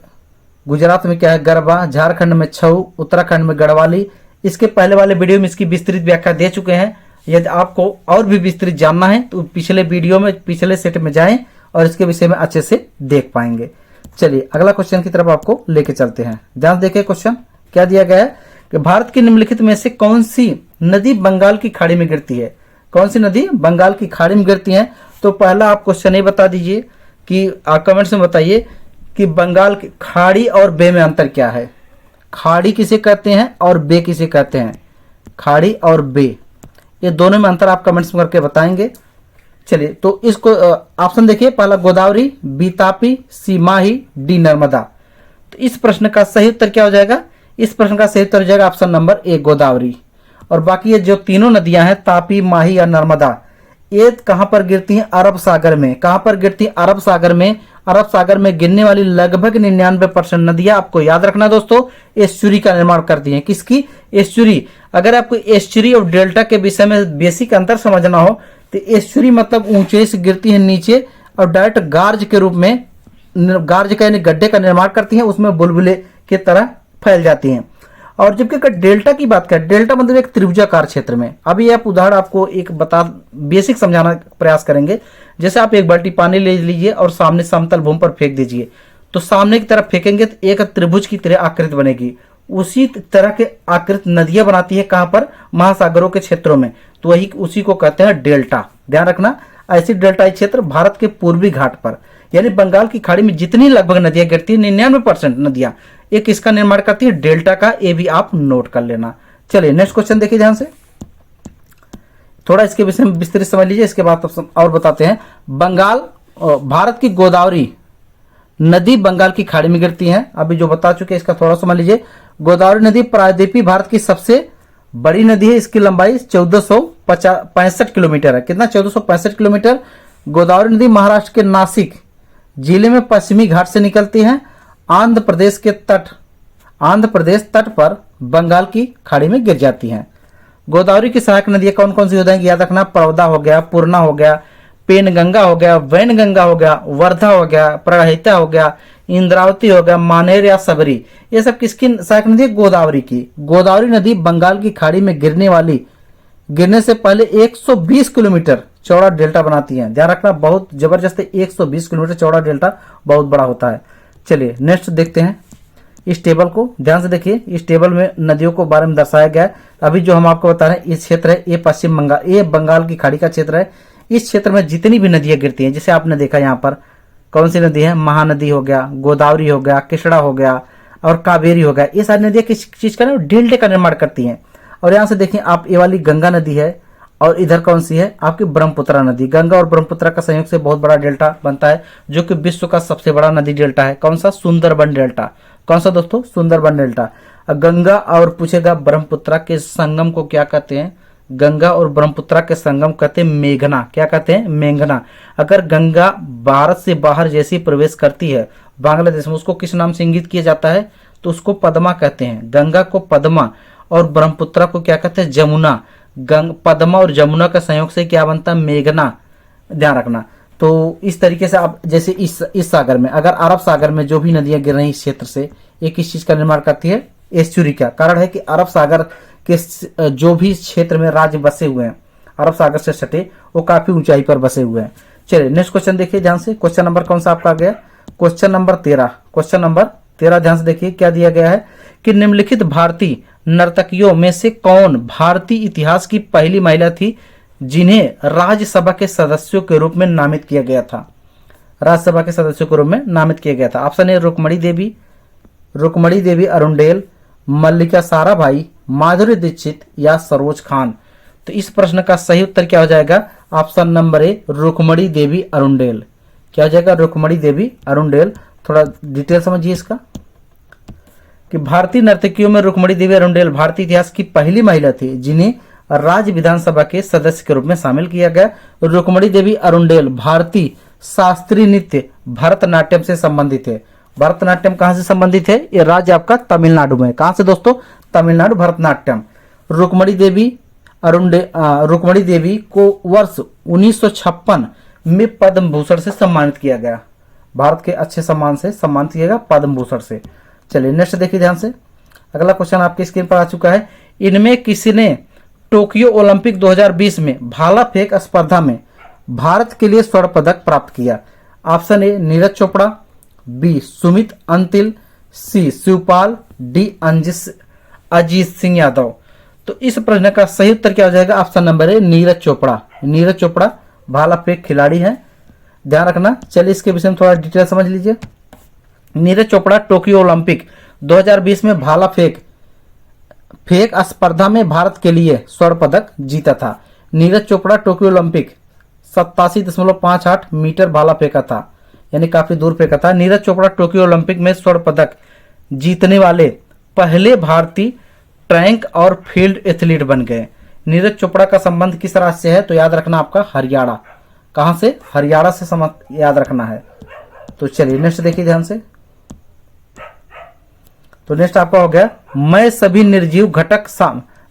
गुजरात में क्या है? गरबा, झारखंड में छऊ, उत्तराखंड में गढ़वाली। इसके पहले वाले वीडियो में इसकी विस्तृत व्याख्या दे चुके हैं। यदि आपको और भी विस्तृत जानना है तो पिछले वीडियो में, पिछले सेट में जाएं और इसके विषय में अच्छे से देख पाएंगे। चलिए अगला क्वेश्चन की तरफ आपको लेके चलते हैं। ध्यान देखिए क्वेश्चन क्या दिया गया है कि भारत की निम्नलिखित में से कौन सी नदी बंगाल की खाड़ी में गिरती है? कौन सी नदी बंगाल की खाड़ी में गिरती है? तो पहला आप क्वेश्चन ये बता दीजिए कि कमेंट्स में बताइए कि बंगाल की खाड़ी और बे में अंतर क्या है? खाड़ी किसे कहते हैं और बे किसे कहते हैं? खाड़ी और बे, ये दोनों में अंतर आप कमेंट्स में करके बताएंगे। चलिए तो इसको ऑप्शन देखिए। पहला गोदावरी, बी तापी, सी माही, डी नर्मदा। तो इस प्रश्न का सही उत्तर क्या हो जाएगा? इस प्रश्न का सही उत्तर हो जाएगा ऑप्शन नंबर ए, गोदावरी। और बाकी ये जो तीनों नदियां हैं, तापी, माही या नर्मदा, ये कहां पर गिरती हैं? अरब सागर में। कहां पर गिरती हैं? अरब सागर में। अरब सागर में गिरने वाली लगभग 99% नदियां, आपको याद रखना दोस्तों, एस्चुरी का निर्माण करती हैं। किसकी? एस्चुरी। अगर आपको एस्चुरी और डेल्टा के विषय में बेसिक अंतर समझना हो तो एस्चुरी मतलब ऊंचाई से गिरती है नीचे और डायरेक्ट गार्ज के रूप में, गार्ज का यानी गड्ढे का निर्माण करती हैं, उसमें बुलबुले की तरह फैल जाती हैं। और जबकि अगर डेल्टा की बात करें, डेल्टा मतलब एक त्रिभुजाकार क्षेत्र में। अभी आप उदाहरण आपको एक बेसिक समझाना प्रयास करेंगे। जैसे आप एक बाल्टी पानी ले लीजिए और सामने समतल भूमि पर फेंक दीजिए, तो सामने की तरफ फेंकेंगे तो एक त्रिभुज की तरह आकृति बनेगी। उसी तरह के आकृति नदियां बनाती है कहां पर? महासागरों के क्षेत्रों में। तो वही उसी को कहते हैं डेल्टा। ध्यान रखना, ऐसी डेल्टाई क्षेत्र भारत के पूर्वी घाट पर, यानी बंगाल की खाड़ी में जितनी लगभग नदियां गिरती है, 99% नदियां एक इसका निर्माण करती है, डेल्टा का। ये भी आप नोट कर लेना। चलिए नेक्स्ट क्वेश्चन देखिए ध्यान से। थोड़ा इसके विषय में विस्तृत समझ लीजिए, इसके बाद और बताते हैं। भारत की गोदावरी नदी बंगाल की खाड़ी में गिरती है, अभी जो बता चुके इसका थोड़ा समझ लीजिए। गोदावरी नदी प्रायद्वीपीय भारत की सबसे बड़ी नदी है। इसकी लंबाई 1465 किलोमीटर है। कितना? 1465 किलोमीटर। गोदावरी नदी महाराष्ट्र के नासिक जिले में पश्चिमी घाट से निकलती है। आंध्र प्रदेश तट पर बंगाल की खाड़ी में गिर जाती हैं। गोदावरी की सहायक नदियां कौन कौन सी हो जाएंगी? याद रखना, परवदा हो गया, पूर्णा हो गया, पेनगंगा हो गया, वैनगंगा हो गया, वर्धा हो गया, प्रहिता हो गया, इंद्रावती हो गया, मानेर या सबरी। ये सब किसकी सहायक नदी है? गोदावरी की। गोदावरी नदी बंगाल की खाड़ी में गिरने से पहले 120 किलोमीटर चौड़ा डेल्टा बनाती है। ध्यान रखना, बहुत जबरदस्त 120 किलोमीटर चौड़ा डेल्टा बहुत बड़ा होता है। चलिए नेक्स्ट देखते हैं इस टेबल को। ध्यान से देखिए, इस टेबल में नदियों को बारे में दर्शाया गया है। अभी जो हम आपको बता रहे हैं, इस क्षेत्र है, ये पश्चिम बंगाल, ये बंगाल की खाड़ी का क्षेत्र है। इस क्षेत्र में जितनी भी नदियां गिरती हैं, जैसे आपने देखा यहाँ पर कौन सी नदी है? महानदी हो गया, गोदावरी हो गया, कृष्णा हो गया और कावेरी हो गया। ये सारी नदियां किस चीज का? डेल्टा का निर्माण करती हैं। और यहाँ से देखें आप, ये वाली गंगा नदी है और इधर कौन सी है आपकी ब्रह्मपुत्रा नदी। गंगा और ब्रह्मपुत्रा का संयोग से बहुत बड़ा डेल्टा बनता है, जो कि विश्व का सबसे बड़ा नदी डेल्टा है। कौन सा? सुंदरबन डेल्टा। कौन सा दोस्तों? सुंदरबन डेल्टा। गंगा और पूछेगा ब्रह्मपुत्रा के संगम को क्या कहते हैं? गंगा और ब्रह्मपुत्रा के संगम कहते हैं मेघना। क्या कहते हैं? मेघना। अगर गंगा भारत से बाहर जैसी प्रवेश करती है बांग्लादेश में, उसको किस नाम से इंगित किया जाता है? तो उसको पद्मा कहते हैं। गंगा को पद्मा और ब्रह्मपुत्रा को क्या कहते हैं? जमुना। पद्मा और जमुना का संयोग से क्या बनता है? मेघना। ध्यान रखना। तो इस तरीके से आप, जैसे इस सागर में, अगर अरब सागर में जो भी नदियां गिर रही इस क्षेत्र से, ये किस चीज का निर्माण करती है? एस्चुरी का। कारण है कि अरब सागर के जो भी क्षेत्र में राज्य बसे हुए हैं अरब सागर से सटे, वो काफी ऊंचाई पर बसे हुए हैं। चलिए नेक्स्ट क्वेश्चन देखिए ध्यान से। क्वेश्चन नंबर कौन सा आपका आ गया? Question number 13। क्वेश्चन नंबर 13 ध्यान से देखिए क्या दिया गया है कि निम्नलिखित भारतीय नर्तकियों में से कौन भारतीय इतिहास की पहली महिला थी जिन्हें राज्यसभा के सदस्यों के रूप में नामित किया गया था? राज्यसभा के सदस्यों के रूप में नामित किया गया था। Option A Rukmini Devi Arundale, Mallika Sarabhai, Madhuri Dixit या सरोज खान। तो इस प्रश्न का सही उत्तर क्या हो जाएगा? Option number A Rukmini Devi Arundale. क्या हो जाएगा? रुक्मणी देवी अरुणडेल। थोड़ा डिटेल समझिए इसका कि भारतीय नर्तकियों में रुक्मणी देवी अरुणडेल भारतीय इतिहास की पहली महिला थी जिन्हें राज्य विधानसभा के सदस्य के रूप में शामिल किया गया। रुक्मणी देवी अरुणडेल भारतीय शास्त्रीय नृत्य भरतनाट्यम से संबंधित है। भरतनाट्यम कहां से संबंधित है? ये राज्य आपका तमिलनाडु में। कहां से दोस्तों? तमिलनाडु। भरतनाट्यम। रुक्मणी देवी को वर्ष 1956 में पद्म भूषण से सम्मानित किया गया। भारत के अच्छे सम्मान से सम्मानित किया गया पद्म भूषण से। चलिए नेक्स्ट देखिए ध्यान से। अगला क्वेश्चन आपकी स्क्रीन पर आ चुका है। इनमें किसने टोक्यो ओलंपिक 2020 में भाला फेंक स्पर्धा में भारत के लिए स्वर्ण पदक प्राप्त किया? Option A Neeraj Chopra, B Sumit Antil, C Shivpal, D Ajit Singh Yadav. तो इस प्रश्न का सही उत्तर क्या हो जाएगा? Option number A Neeraj Chopra. Neeraj Chopra भाला फेंक खिलाड़ी हैं, ध्यान रखना। चलिए इसके विषय में थोड़ा डिटेल समझ लीजिए। नीरज चोपड़ा टोक्यो ओलंपिक 2020 में भाला फेंक स्पर्धा में भारत के लिए स्वर्ण पदक जीता था। Neeraj Chopra Tokyo Olympic 87.58 metre भाला फेंका था, यानी काफी दूर फेंका था। नीरज चोपड़ा टोक्यो ओलंपिक में स्वर्ण पदक जीतने वाले पहले भारतीय ट्रैक और फील्ड एथलीट बन गए। नीरज चोपड़ा का संबंध किस राज्य से है? तो याद रखना आपका हरियाणा। कहां से? हरियाणा से संबंध याद रखना है। तो चलिए नेक्स्ट देखिए ध्यान से। तो नेक्स्ट आपका हो गया मैं सभी निर्जीव घटक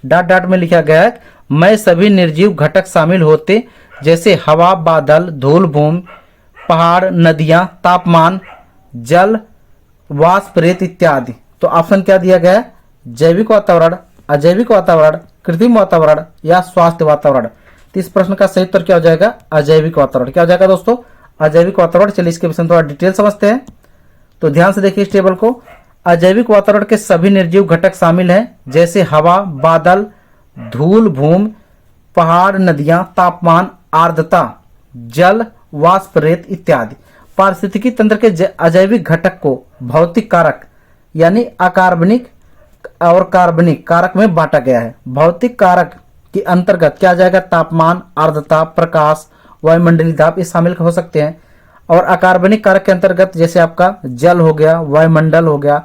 डॉट में लिखा गया है मैं सभी निर्जीव घटक शामिल होते जैसे हवा, बादल, धूल, भूमि, पहाड़, नदियां, तापमान, जल, वाष्प, रेत इत्यादि। तो ऑप्शन क्या दिया गया है? जैविक वातावरण, अजैविक वातावरण, कृत्रिम वातावरण या स्वास्थ्य वातावरण। तो इस प्रश्न का सही उत्तर क्या हो जाएगा? अजैविक वातावरण। क्या हो जाएगा दोस्तों? अजैविक वातावरण। चलिए इसके विषय में थोड़ा डिटेल समझते हैं। तो ध्यान से देखिए इस टेबल को। अजैविक वातावरण के सभी निर्जीव घटक शामिल हैं जैसे हवा, बादल, धूल, भूमि, पहाड़, नदियां, तापमान, आर्द्रता, जल, वाष्प, रेत इत्यादि। पारिस्थितिकी तंत्र के अजैविक घटक को भौतिक कारक यानी अकार्बनिक और कार्बनिक कारक में बांटा गया है। भौतिक कारक के अंतर्गत क्या आ जाएगा? तापमान, आर्द्रता, प्रकाश, वायुमंडलीय दाब ये शामिल हो सकते हैं। और अकार्बनिक कारक के अंतर्गत जैसे आपका जल हो गया, वायुमंडल हो गया,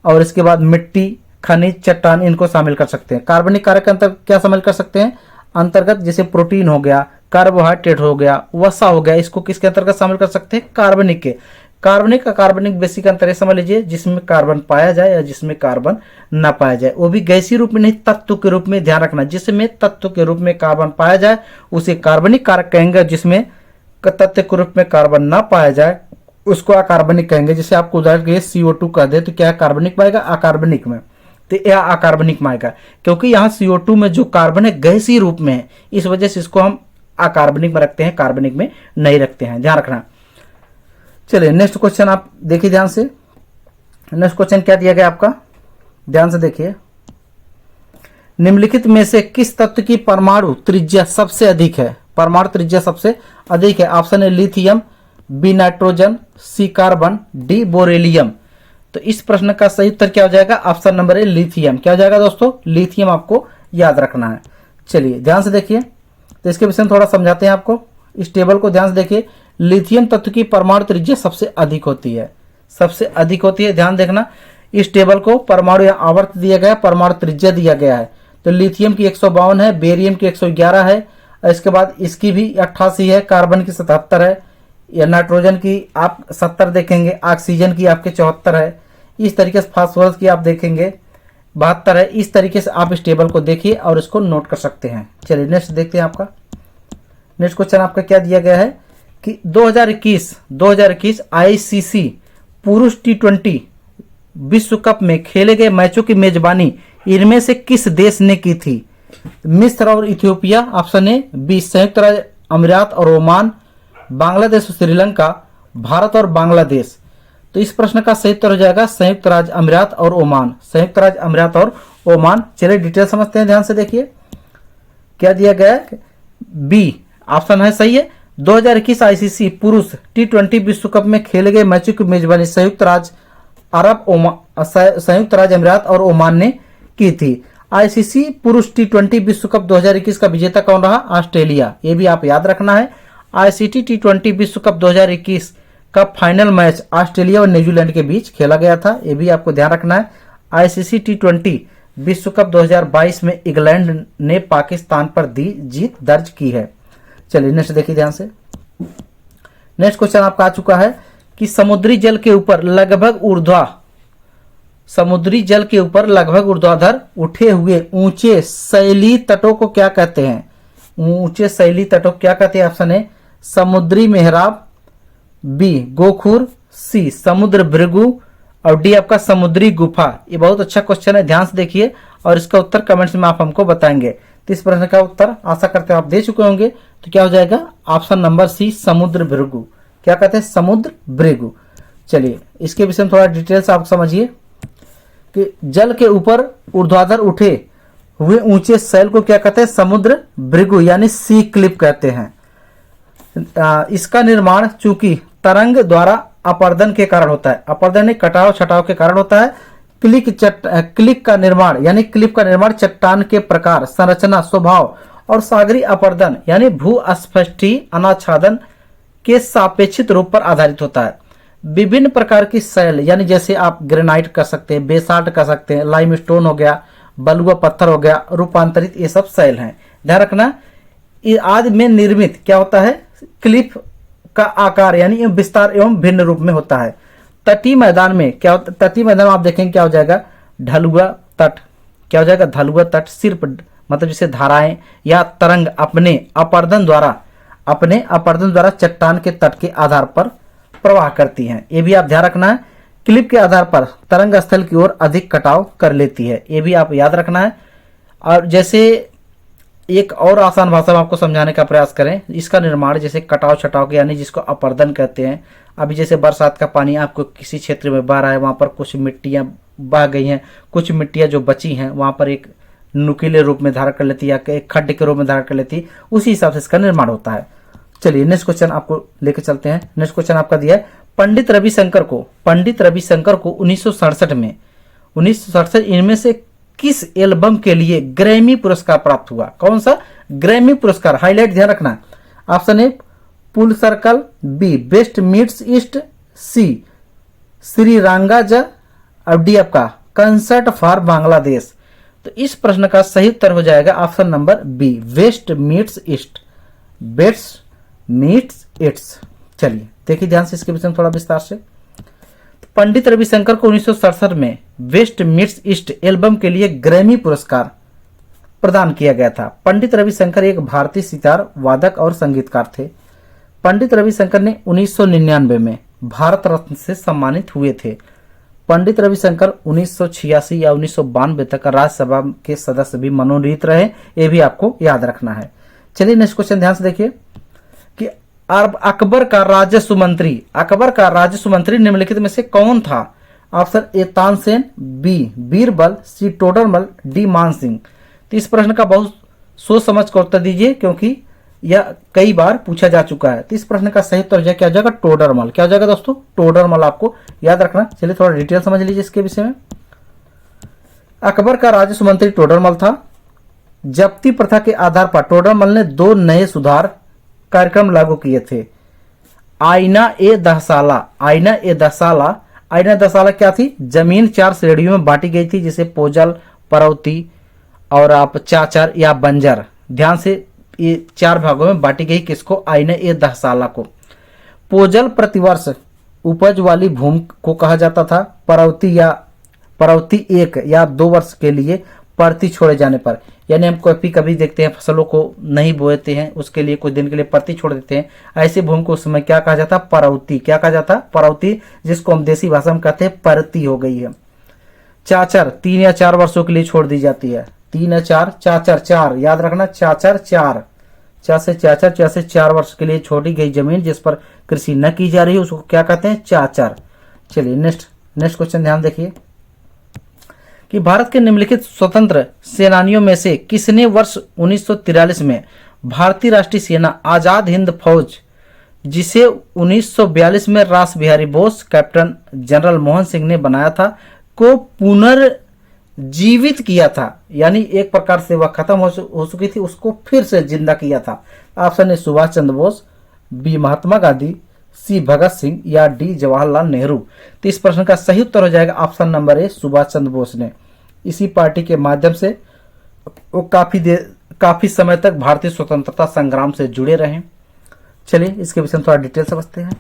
और इसके बाद मिट्टी, खनिज, चट्टान, इनको शामिल कर सकते हैं। कार्बनिक कारक के अंतर्गत क्या शामिल कर सकते हैं? अंतर्गत जैसे प्रोटीन हो गया, कार्बोहाइड्रेट हो गया, वसा हो गया, इसको किसके अंतर्गत शामिल कर सकते हैं? कार्बनिक के। कार्बनिक का कार्बनिक बेसिक अंतर समझ लीजिए, जिसमें कार्बन पाया जाए या जिसमें कार्बन न पाया जाए, वो भी गैसीय रूप में नहीं, तत्व के रूप में। ध्यान रखना, जिसमें तत्व के रूप में कार्बन पाया जाए उसे कार्बनिक कारक कहेंगे, जिसमें तत्व के रूप में कार्बन न पाया जाए उसको अकार्बनिक कहेंगे। जैसे आपको उदाहरण के लिए CO2 कह दे तो क्या कार्बनिक में आएगा? अकार्बनिक में। तो यह अकार्बनिक में आएगा, क्योंकि यहाँ CO2 में जो कार्बन है गैसीय रूप में है, इस वजह से इसको हम अकार्बनिक में रखते हैं, कार्बनिक में नहीं रखते हैं। ध्यान रखना। चलिए नेक्स्ट क्वेश्चन आप देखिए ध्यान से। नेक्स्ट क्वेश्चन क्या दिया गया आपका? ध्यान से देखिए। निम्नलिखित में से किस तत्व की परमाणु त्रिज्या सबसे अधिक है? परमाणु त्रिज्या सबसे अधिक है। ऑप्शन है लिथियम, बी नाइट्रोजन, सी कार्बन, डी बोरेलियम। तो इस प्रश्न का सही उत्तर क्या हो जाएगा? ऑप्शन नंबर ए लिथियम। क्या हो जाएगा दोस्तों? लिथियम आपको याद रखना है। चलिए ध्यान से देखिए, तो इसके विषय में थोड़ा समझाते हैं आपको। इस टेबल को ध्यान से देखिए। लिथियम तत्व की परमाणु त्रिज्या सबसे अधिक होती है, सबसे अधिक होती है। ध्यान देखना, इस टेबल को परमाणु या आवर्त दिया गया है, परमाणु त्रिज्या दिया गया है। तो लिथियम की 152 है, बेरियम की 111 है, इसके बाद इसकी भी 88 है, कार्बन की 77 है, या नाइट्रोजन की आप 70 देखेंगे, ऑक्सीजन की आपके 74 है, इस तरीके से फास्फोरस की आप देखेंगे 72 है। इस तरीके से आप इस टेबल को देखिए और इसको नोट कर सकते हैं। चलिए नेक्स्ट देखते हैं। आपका नेक्स्ट क्वेश्चन आपका क्या दिया गया है कि 2021 आईसीसी पुरुष T20 विश्व कप में खेले गए मैचों की मेजबानी इनमें से किस देश ने की थी? मिस्र और इथियोपिया, ऑप्शन ए, बी संयुक्त राज्य अमीरात और ओमान, बांग्लादेश और श्रीलंका, भारत और बांग्लादेश। तो इस प्रश्न का सही उत्तर हो जाएगा संयुक्त राज्य अमीरात और ओमान, संयुक्त राज्य अमीरात और ओमान। चलिए डिटेल समझते हैं, ध्यान से देखिए क्या दिया गया है। बी ऑप्शन है सही है। 2021 आईसीसी पुरुष T20 विश्व कप में खेले गए मैचों की मेजबानी संयुक्त राज्य अमीरात और ओमान ने की थी। आईसीसी पुरुष T20 विश्व कप 2021 का विजेता कौन रहा? ऑस्ट्रेलिया। ये भी आप याद रखना है। आईसीसी T20 विश्व कप 2021 का फाइनल मैच ऑस्ट्रेलिया और न्यूजीलैंड के बीच खेला गया था, ये भी आपको ध्यान रखना है। आईसीसी T20 विश्व कप 2022 में इंग्लैंड ने पाकिस्तान पर दी जीत दर्ज की है। चलिए नेक्स्ट देखिए ध्यान से। नेक्स्ट क्वेश्चन आपका आ चुका है कि समुद्री जल के ऊपर लगभग ऊर्ध्वाधर उठे हुए ऊंचे शैली तटों को क्या कहते हैं? ऊंचे शैली तटों को क्या कहते हैं? ऑप्शन ए समुद्री मेहराब, बी गोखुर, सी समुद्र भृगु और डी आपका समुद्री गुफा। ये बहुत अच्छा क्वेश्चन है, ध्यान से देखिए और इसका उत्तर कमेंट्स में आप हमको बताएंगे। तो इस प्रश्न का उत्तर आशा करते हैं आप दे चुके होंगे। तो क्या हो जाएगा? ऑप्शन नंबर सी समुद्र भृगु। क्या कहते हैं? समुद्र भृगु। चलिए इसके विषय में थोड़ा डिटेल से आप समझिए कि जल के ऊपर ऊर्ध्वाधर उठे हुए ऊंचे शैल को क्या कहते हैं? समुद्र भृगु यानी सी क्लिफ कहते हैं। इसका निर्माण चूंकि तरंग द्वारा अपर्दन के कारण होता है, अपर्दन कटाव छटाव के कारण होता है। क्लिक का निर्माण चट्टान के प्रकार, संरचना, स्वभाव और सागरी अपर्दन यानी भूस्पष्टी अनाच्छादन के सापेक्षित रूप पर आधारित होता है। विभिन्न प्रकार की शैल यानी जैसे आप ग्रेनाइट कर सकते हैं, बेसाल्ट कर सकते हैं, लाइमस्टोन हो गया, बलुआ पत्थर हो गया, रूपांतरित, ये सब शैल हैं। ध्यान रखना आदि में निर्मित क्या होता है? क्लिफ का आकार यानी विस्तार एवं भिन्न रूप में होता है। तटीय मैदान में क्या होता है? तटीय मैदान में आप देखेंगे क्या हो जाएगा? ढलुआ तट। क्या हो जाएगा? ढलुआ तट। सिर्फ मतलब जैसे धाराएं या तरंग अपने अपर्दन द्वारा चट्टान के तट के आधार पर प्रवाह करती हैं। ये भी आप ध्यान रखना है। क्लिप के आधार पर तरंग स्थल की ओर अधिक कटाव कर लेती है, ये भी आप याद रखना है। और जैसे एक और आसान भाषा में आपको समझाने का प्रयास करें, इसका निर्माण जैसे कटाव छटाव के यानी जिसको अपर्दन कहते हैं। अभी जैसे बरसात का पानी आपको किसी क्षेत्र में बह रहा है, वहां पर कुछ मिट्टियां बह गई हैं, कुछ मिट्टियां जो बची हैं वहां पर एक नुकीले रूप में धारण कर लेती है या एक खड्डे के रूप में धारण कर लेती है, उसी हिसाब से इसका निर्माण होता है। चलिए नेक्स्ट क्वेश्चन आपको लेके चलते हैं। नेक्स्ट क्वेश्चन आपका दिया है पंडित रविशंकर को 1967 इनमें से किस एल्बम के लिए ग्रैमी पुरस्कार प्राप्त हुआ? कौन सा ग्रैमी पुरस्कार? हाईलाइट ध्यान रखना। Option A full circle, B west meets east, C Shri Rangaja और डी आपका कंसर्ट फॉर बांग्लादेश। तो इस प्रश्न का सही उत्तर हो जाएगा option number B west meets east, best meets its. चलिए देखिए ध्यान से इसके विषय में थोड़ा विस्तार से। तो पंडित रविशंकर को 1967 में वेस्ट मीट्स ईस्ट एल्बम के लिए ग्रैमी पुरस्कार प्रदान किया गया था। पंडित रविशंकर एक भारतीय सितार वादक और संगीतकार थे। पंडित रविशंकर ने 1999 में भारत रत्न से सम्मानित हुए थे। पंडित रविशंकर 1986 या 1992 तक राज्यसभा के सदस्य भी मनोनीत रहे, ये भी आपको याद रखना है। चलिए नेक्स्ट क्वेश्चन ध्यान से देखिए कि अकबर का राजस्व मंत्री निम्नलिखित में से कौन था? Option A Tansen, B Birbal, C Todarmal, D Man Singh. तो इस प्रश्न का बहुत सोच समझ कर उत्तर दीजिए क्योंकि यह कई बार पूछा जा चुका है। तो इस प्रश्न का सही उत्तर क्या हो जाएगा? टोडरमल। क्या हो जाएगा दोस्तों? टोडरमल आपको याद रखना। चलिए थोड़ा डिटेल समझ लीजिए इसके विषय में। अकबर का राजस्व मंत्री टोडरमल था। जब्ती प्रथा के आधार पर टोडरमल ने 2 नए सुधार कार्यक्रम लागू किए थे। आईना ए दहसाला, आईना ए दहसाला, आईना दहसाला क्या थी? जमीन 4 श्रेणियों में बांटी गई थी, जिसे पोजल, परौती और आप चाचर या बंजर। ध्यान से ये 4 भागों में बांटी गई किसको? आईना ए दहसाला को। पोजल प्रतिवर्ष उपज वाली भूमि को कहा जाता था। परौती 1 या 2 वर्ष के लिए परती छोड़े जाने पर, यानी हम कभी कभी देखते हैं फसलों को नहीं बोते हैं, उसके लिए कुछ दिन के लिए परती छोड़ देते हैं, ऐसी भूमि को उस समय क्या कहा जाता? परौती। क्या कहा जाता? परौती, जिसको हम देसी भाषा में कहते हैं परती हो गई है। चाचर 3 या 4 वर्षों के लिए छोड़ दी जाती है। 3 या 4, चाचर 4, याद रखना, चाचर 4, चाचर 4 से 4 वर्ष के लिए छोड़ी गई जमीन जिस पर कृषि न की जा रही है उसको क्या कहते हैं? चाचर। चलिए नेक्स्ट क्वेश्चन ध्यान देखिए कि भारत के निम्नलिखित स्वतंत्र सेनानियों में से किसने वर्ष 1943 में भारतीय राष्ट्रीय सेना आजाद हिंद फौज, जिसे 1942 में रास बिहारी बोस, कैप्टन जनरल मोहन सिंह ने बनाया था, को पुनर्जीवित किया था? यानी एक प्रकार से वह खत्म हो चुकी थी, उसको फिर से जिंदा किया था। Option A Subhash Chandra Bose, B Mahatma Gandhi, C Bhagat Singh या डी जवाहरलाल नेहरू। तो इस प्रश्न का सही उत्तर हो जाएगा ऑप्शन नंबर ए, सुभाष चंद्र बोस ने। इसी पार्टी के माध्यम से वो काफी समय तक भारतीय स्वतंत्रता संग्राम से जुड़े रहे। चलिए इसके विषय में थोड़ा डिटेल समझते हैं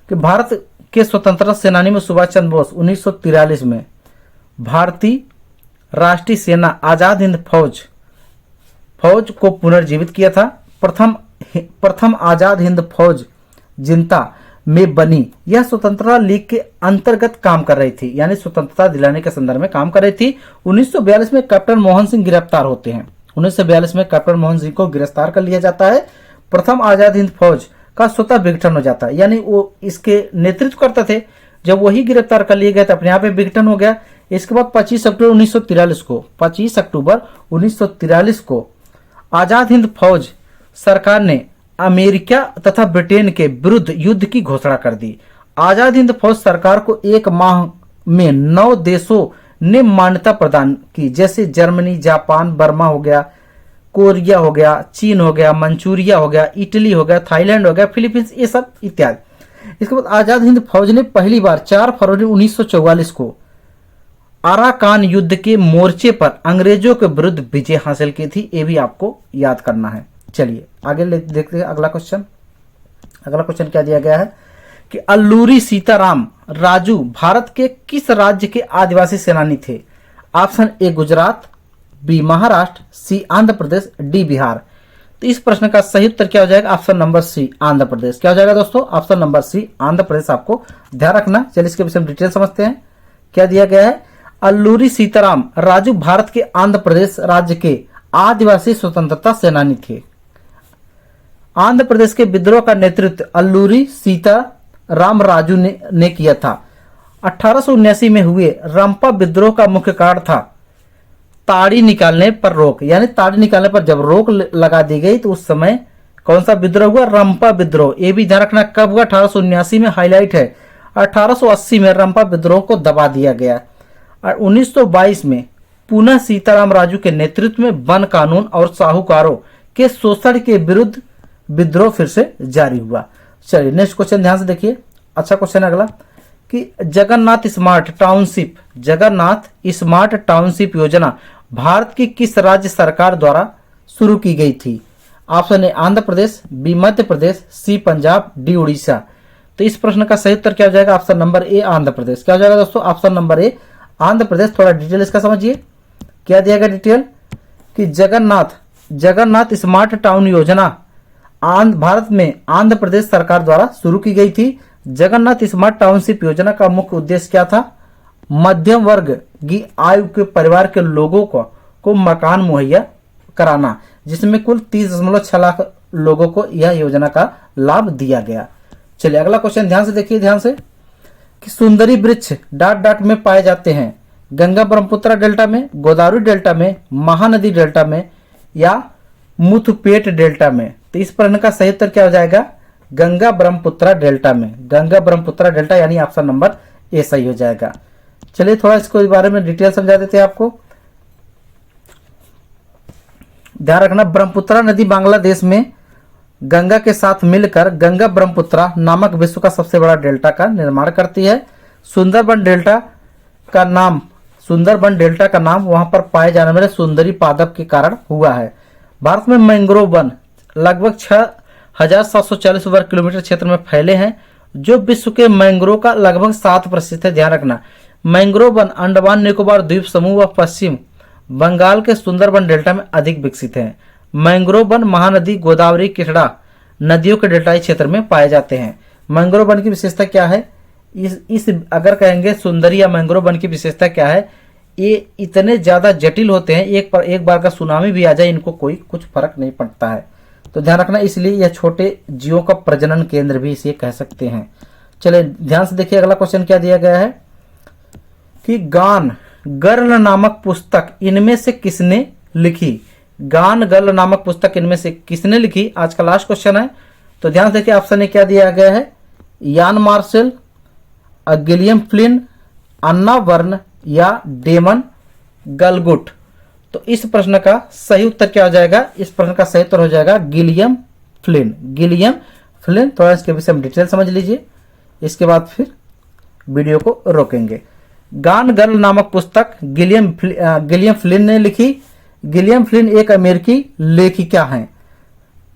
कि भारत के स्वतंत्रता सेनानी में सुभाष चंद्र बोस 1943 में भारतीय राष्ट्रीय सेना आजाद हिंद फौज को पुनर्जीवित किया था। प्रथम आजाद हिंद फौज जिंता में बनी यह स्वतंत्रता लीग के अंतर्गत काम कर रही थी, यानी स्वतंत्रता दिलाने के संदर्भ में काम कर रही थी। 1942 में कैप्टन मोहन सिंह गिरफ्तार होते हैं। 1942 में कैप्टन मोहन सिंह को गिरफ्तार कर लिया जाता है। प्रथम आजाद हिंद फौज का स्वतः विघटन हो जाता है, यानी वो इसके नेतृत्व करते थे। जब वही गिरफ्तार कर लिए गए तो अपने आप में विघटन हो गया। इसके बाद 25 अक्टूबर 1943 को आजाद हिंद फौज सरकार ने अमेरिका तथा ब्रिटेन के विरुद्ध युद्ध की घोषणा कर दी। आजाद हिंद फौज सरकार को 1 माह में 9 देशों ने मान्यता प्रदान की, जैसे जर्मनी, जापान, बर्मा हो गया, कोरिया हो गया, चीन हो गया, मंचूरिया हो गया, इटली हो गया, थाईलैंड हो गया, फिलीपींस, ये सब इत्यादि। इसके बाद आजाद हिंद फौज ने पहली बार 4 फरवरी 1944 को अराकान युद्ध के मोर्चे पर अंग्रेजों के विरुद्ध विजय हासिल की थी। ये भी आपको याद करना है। चलिए आगे देखते हैं अगला क्वेश्चन। अगला क्वेश्चन क्या दिया गया है कि अल्लूरी सीताराम राजू भारत के किस राज्य के आदिवासी सेनानी थे? Option A Gujarat, B Maharashtra, C Andhra Pradesh, D Bihar. तो इस प्रश्न का सही उत्तर क्या हो जाएगा? Option number C Andhra Pradesh. क्या हो जाएगा दोस्तों? Option number C Andhra Pradesh आपको ध्यान रखना। चलिए इसके विषय में डिटेल समझते हैं। क्या दिया गया है? अल्लूरी सीताराम राजू भारत के आंध्र प्रदेश राज्य के आदिवासी स्वतंत्रता सेनानी थे। आंध्र प्रदेश के विद्रोह का नेतृत्व अल्लूरी सीताराम राजू ने किया था। 1879 में हुए रंपा विद्रोह का मुख्य कारण था ताड़ी निकालने पर रोक, यानी ताड़ी निकालने पर जब रोक लगा दी गई तो उस समय कौन सा विद्रोह हुआ? रंपा विद्रोह। ये भी ध्यान रखना कब हुआ? 1879 में हाईलाइट है। 1880 में रंपा विद्रोह को दबा दिया गया और 1922 में पुनः सीताराम राजू के नेतृत्व में वन कानून और साहूकारों के शोषण के विरुद्ध विद्रोह फिर से जारी हुआ। चलिए नेक्स्ट क्वेश्चन ध्यान से देखिए। अच्छा क्वेश्चन अगला कि जगन्नाथ स्मार्ट टाउनशिप योजना भारत की किस राज्य सरकार द्वारा शुरू की गई थी? Option A Andhra Pradesh, B Madhya Pradesh, C Punjab, D Orissa. तो इस प्रश्न का सही उत्तर क्या हो जाएगा? Option number A Andhra Pradesh. क्या हो जाएगा दोस्तों? Option number A Andhra Pradesh. थोड़ा डिटेल इसका समझिए। क्या दिया गया डिटेल कि जगन्नाथ स्मार्ट टाउन योजना भारत में आंध्र प्रदेश सरकार द्वारा शुरू की गई थी। जगन्नाथ स्मार्ट टाउनशिप योजना का मुख्य उद्देश्य क्या था? मध्यम वर्ग की आयु के परिवार के लोगों को मकान मुहैया कराना, जिसमें कुल 30.6 लाख लोगों को यह योजना का लाभ दिया गया। चलिए अगला क्वेश्चन ध्यान से देखिए। ध्यान से कि सुंदरी वृक्ष डॉट में पाए जाते हैं गंगा ब्रह्मपुत्र डेल्टा में, गोदावरी डेल्टा में, महानदी डेल्टा में या मुथुपेट डेल्टा में। तो इस प्रश्न का सही उत्तर क्या हो जाएगा? गंगा ब्रह्मपुत्र डेल्टा में। गंगा ब्रह्मपुत्र डेल्टा यानी ऑप्शन नंबर ए सही हो जाएगा। चलिए थोड़ा इसको इस बारे में डिटेल समझा देते हैं आपको ध्यान रखना, ब्रह्मपुत्रा नदी बांग्लादेश में गंगा के साथ मिलकर गंगा ब्रह्मपुत्रा नामक विश्व का सबसे बड़ा डेल्टा का निर्माण करती है। सुंदरबन डेल्टा का नाम वहां पर पाए जाने वाले सुंदरी पादप के कारण हुआ है। भारत में मैंग्रोव वन लगभग 6,740 वर्ग किलोमीटर क्षेत्र में फैले हैं, जो विश्व के मैंग्रोव का लगभग 7% है। ध्यान रखना, मैंग्रोव वन अंडमान निकोबार द्वीप समूह व पश्चिम बंगाल के सुंदरबन डेल्टा में अधिक विकसित हैं। मैंग्रोव वन महानदी गोदावरी कृष्णा नदियों के डेल्टाई क्षेत्र में पाए जाते हैं। मैंग्रोव वन की विशेषता क्या है? इस अगर कहेंगे सुंदरी या मैंग्रोव वन की विशेषता क्या है, ये इतने ज्यादा जटिल होते हैं, एक बार का सुनामी भी आ जाए इनको कोई कुछ फर्क नहीं पड़ता है। तो ध्यान रखना, इसलिए यह छोटे जीवों का प्रजनन केंद्र भी इसे कह सकते हैं। चलिए ध्यान से देखिए, अगला क्वेश्चन क्या दिया गया है कि गान गर्ल नामक पुस्तक इनमें से किसने लिखी? गान गर्ल नामक पुस्तक इनमें से किसने लिखी, आज का लास्ट क्वेश्चन है। तो ध्यान से देखिए, ऑप्शन ए क्या दिया गया है, यान मार्शल, गिलियम फ्लिन, अन्ना वर्न या डेमन गलगुट। तो इस प्रश्न का सही उत्तर क्या हो जाएगा? इस प्रश्न का सही उत्तर हो जाएगा गिलियम फ्लिन। Gilliam Flint. थोड़ा इसके विषय में डिटेल समझ लीजिए, इसके बाद फिर वीडियो को रोकेंगे। गान गर्ल नामक पुस्तक गिलियम फ्लिन ने लिखी। गिलियम फ्लिन एक अमेरिकी लेखिका हैं,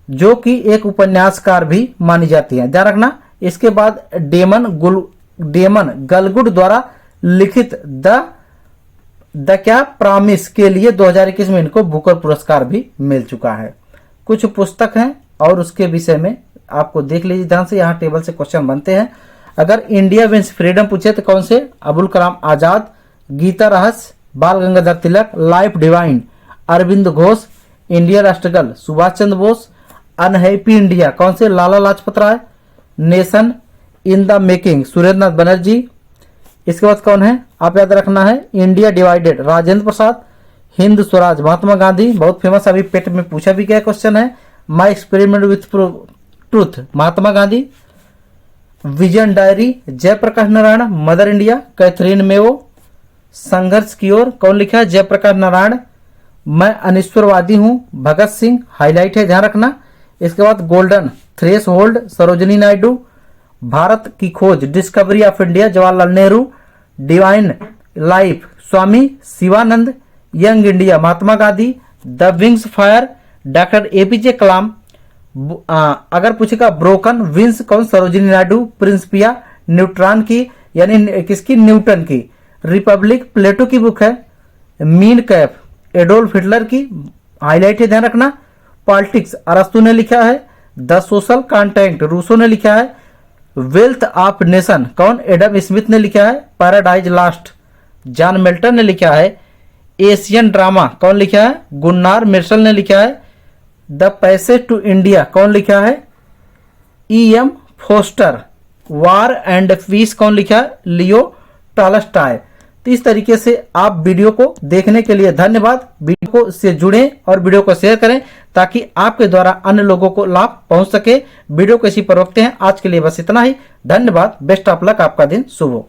जो कि एक उपन्यासकार भी मानी जाती हैं। ध्यान रखना, इसके बाद डेमन गलगुड द्वारा लिखित द क्या प्रॉमिस के लिए 2021 में इनको बुकर पुरस्कार भी मिल चुका है। कुछ पुस्तक हैं और उसके विषय में आपको देख लीजिए ध्यान से, यहाँ टेबल से क्वेश्चन बनते हैं। अगर इंडिया विंस फ्रीडम पूछे तो कौन से? Abul Kalam Azad, Gita Rahasya, Bal Gangadhar Tilak, life divine, Aurobindo Ghosh, India राष्ट्रगल, सुभाष चंद्र बोस, अनहैप्पी इंडिया कौन से? Lala Lajpat Rai, nation in the making, Surendra Nath Banerjee. इसके बाद कौन है? आप याद रखना है, इंडिया डिवाइडेड, राजेंद्र प्रसाद, हिंद स्वराज, महात्मा गांधी, बहुत फेमस, अभी पेट में पूछा भी गया क्वेश्चन है। My experiment with truth, Mahatma Gandhi. Vision diary, Jayaprakash Narayan, mother India, Katherine Mayo. संघर्ष की ओर कौन लिखा है? जयप्रकाश नारायण। मैं अनिश्वरवादी हूं, भगत सिंह, हाईलाइट है ध्यान रखना। इसके बाद golden threshold, Sarojini Naidu. Bharat की खोज, discovery of India, Jawaharlal Nehru. Divine life, Swami Shivananda. Young India, Mahatma Gandhi. The wings fire, doctor APJ Kalam. अगर पूछेगा ब्रोकन विंग्स कौन? सरोजिनी नायडू। प्रिंसिपिया न्यूट्रॉन की, यानी किसकी? न्यूटन की। रिपब्लिक प्लेटो की बुक है। मीन कैप एडोल्फ हिटलर की, हाईलाइट है ध्यान रखना। पॉलिटिक्स अरस्तु ने लिखा है। द सोशल कॉन्ट्रैक्ट रूसो ने लिखा है। वेल्थ ऑफ नेशन कौन? एडम स्मिथ ने लिखा है। पैराडाइज लास्ट जॉन मिल्टन ने लिखा है। एशियन ड्रामा कौन लिखा है? गुन्नार मिर्शल ने लिखा है। द पैसेज टू इंडिया कौन लिखा है? E.M. Poster. War and piece कौन लिखा है? लियो टॉलस्टॉय। तो इस तरीके से आप वीडियो को देखने के लिए धन्यवाद। वीडियो को से जुड़ें और वीडियो को शेयर करें ताकि आपके द्वारा अन्य लोगों को लाभ पहुंच सके। वीडियो को इसी पर रोकते हैं, आज के लिए बस इतना ही। धन्यवाद, बेस्ट ऑफ लक, आपका दिन शुभ हो।